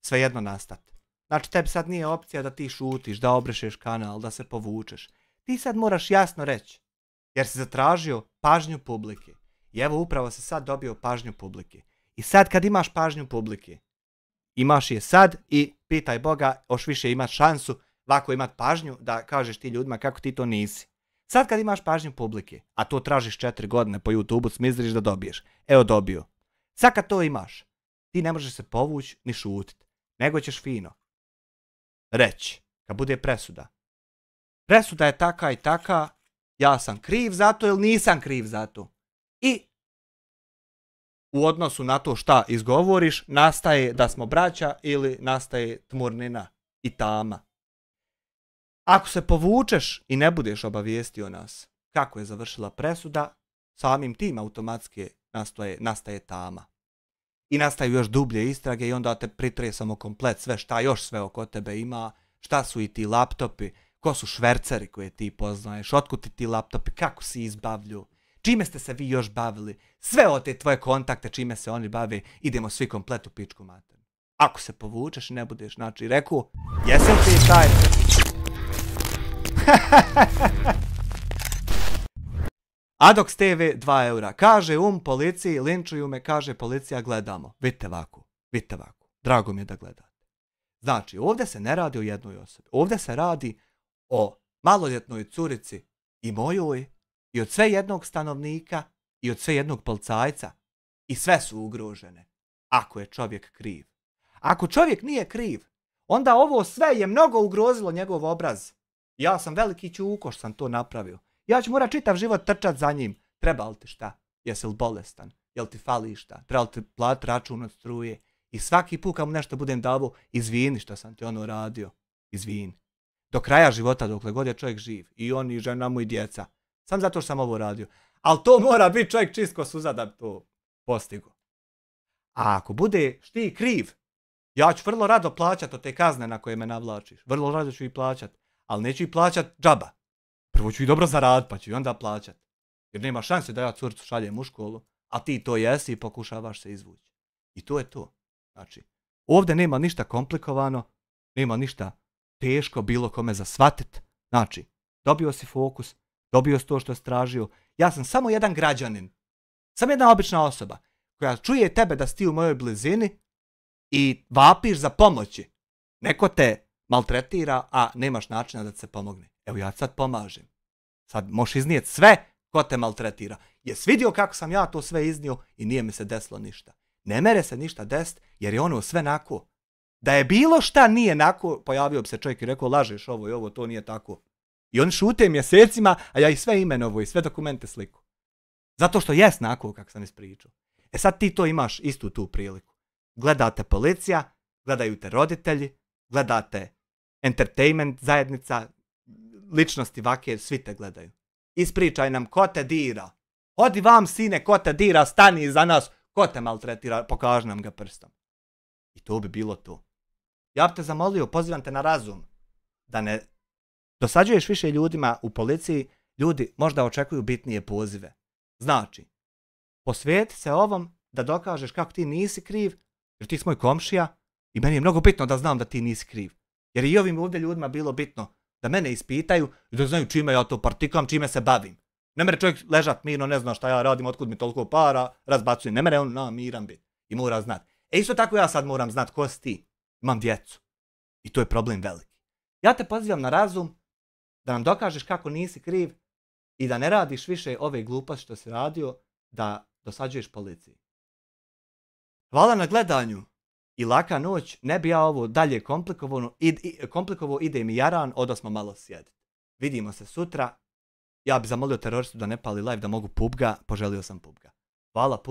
svejedno nastati. Znači, tebi sad nije opcija da ti šutiš, da obrišeš kanal, da se povučeš. Ti sad moraš jasno reći, jer si zatražio pažnju publike. I evo upravo si sad dobio pažnju publike. I sad kad imaš pažnju publike, imaš je sad i pitaj Boga, još više imaš šansu ovako imat pažnju da kažeš ti ljudima kako ti to nisi. Sad kad imaš pažnju publike, a to tražiš 4 godine po YouTube-u, smizriš da dobiješ. Evo dobio. Sad kad to imaš, ti ne možeš se povući ni šutiti, nego ćeš fino reći, kad bude presuda. Presuda je taka i taka, ja sam kriv za to ili nisam kriv za to. I u odnosu na to šta izgovoriš, nastaje da smo braća ili nastaje tmurnina i tama. Ako se povučeš i ne budeš obavijestio nas kako je završila presuda, samim tim automatski nastaje tama. I nastaju još dublje istrage i onda te pritresamo komplet sve šta još sve oko tebe ima, šta su i ti laptopi, ko su šverceri koje ti poznaješ, otkud ti laptopi, kako si izbavlju, čime ste se vi još bavili, sve od te tvoje kontakte čime se oni bave, idemo svi komplet u pičku maternu. Ako se povučeš i ne budeš, znači rekao, jesam ti taj... Adox TV 2 eura. Kaže policiji, linčuju me, kaže policija, gledamo. Vidite ovako. Drago mi je da gledate. Znači, ovdje se ne radi o jednoj osobi. Ovdje se radi o maloljetnoj curici i mojoj, i od sve jednog stanovnika, i od sve jednog policajca. I sve su ugrožene. Ako je čovjek kriv. Ako čovjek nije kriv, onda ovo sve je mnogo ugrozilo njegov obraz. Ja sam veliki ćuko što sam to napravio. Ja ću morat čitav život trčat za njim. Treba li ti šta? Jesi li bolestan? Jel ti fali šta? Treba li ti platiti račun od struje? I svaki put kad mu nešto budem davo, izvini što sam ti ono radio. Izvini. Do kraja života, dokle god je čovjek živ. I on, i žena mu, i djeca. Sam zato što sam ovo radio. Ali to mora biti čovjek čist ko suza da bi to postigo. A ako budeš ti kriv, ja ću vrlo rado plaćat od te kazne na koje me navlačiš. Vrlo rado ću ih plaćat. Ali neću ih plaćat džaba. Prvo ću ih dobro zaradit, pa ću ih onda plaćat. Jer nema šanse da ja curcu šaljem u školu, a ti to jesi i pokušavaš se izvući. I to je to. Znači, ovdje nema ništa komplikovano, nema ništa teško bilo kome za shvatit. Znači, dobio si fokus, dobio si to što si tražio. Ja sam samo jedan građanin, samo jedna obična osoba, koja čuje tebe da si ti u mojoj blizini i vapiš za pomoći. Neko te maltretira, a nemaš načina da ti se pomogne. Evo ja sad pomažem. Sad možeš iznijeti sve ko te maltretira. Jesi vidio kako sam ja to sve iznio i nije mi se desilo ništa. Ne mere se ništa desiti jer je ono sve nako. Da je bilo šta nije nako, pojavio bi se čovjek i rekao lažeš ovo i ovo, to nije tako. I oni šute mjesecima, a ja ih sve imenovo i sve dokumente sliku. Zato što jest nako kako sam ispričao. E sad ti to imaš istu tu priliku. Gledate policija, gledaju te roditelji, gledate entertainment zajednica, ličnosti vake, svi te gledaju. Ispričaj nam ko te dira. Odi vam sine, ko te dira, stani iza nas, ko te maltretira, pokaži nam ga prstom. I to bi bilo to. Ja bih te zamolio, pozivam te na razum, da ne dosađuješ više ljudima u policiji, ljudi možda očekuju bitnije pozive. Znači, posvijeti se ovom da dokažeš kako ti nisi kriv, jer ti si moj komšija i meni je mnogo bitno da znam da ti nisi kriv. Jer i ovim ovdje ljudima bilo bitno da mene ispitaju i da znaju čime ja to partikam, čime se bavim. Ne mere čovjek ležat mirno, ne zna šta ja radim, otkud mi toliko para, razbacujem. Ne mere on miran biti i mora znat. Isto tako ja sad moram znat ko si ti. Imam djecu. I to je problem veliki. Ja te pozivam na razum da nam dokažeš kako nisi kriv i da ne radiš više ove gluposti što si radio, da dosađuješ policiji. Hvala na gledanju i laka noć, ne bi ja ovo dalje komplikovao, ide mi jaran, odosmo malo sjediti. Vidimo se sutra, ja bi zamolio teroristu da ne pali live da mogu PUBG-a, poželio sam PUBG-a. Hvala.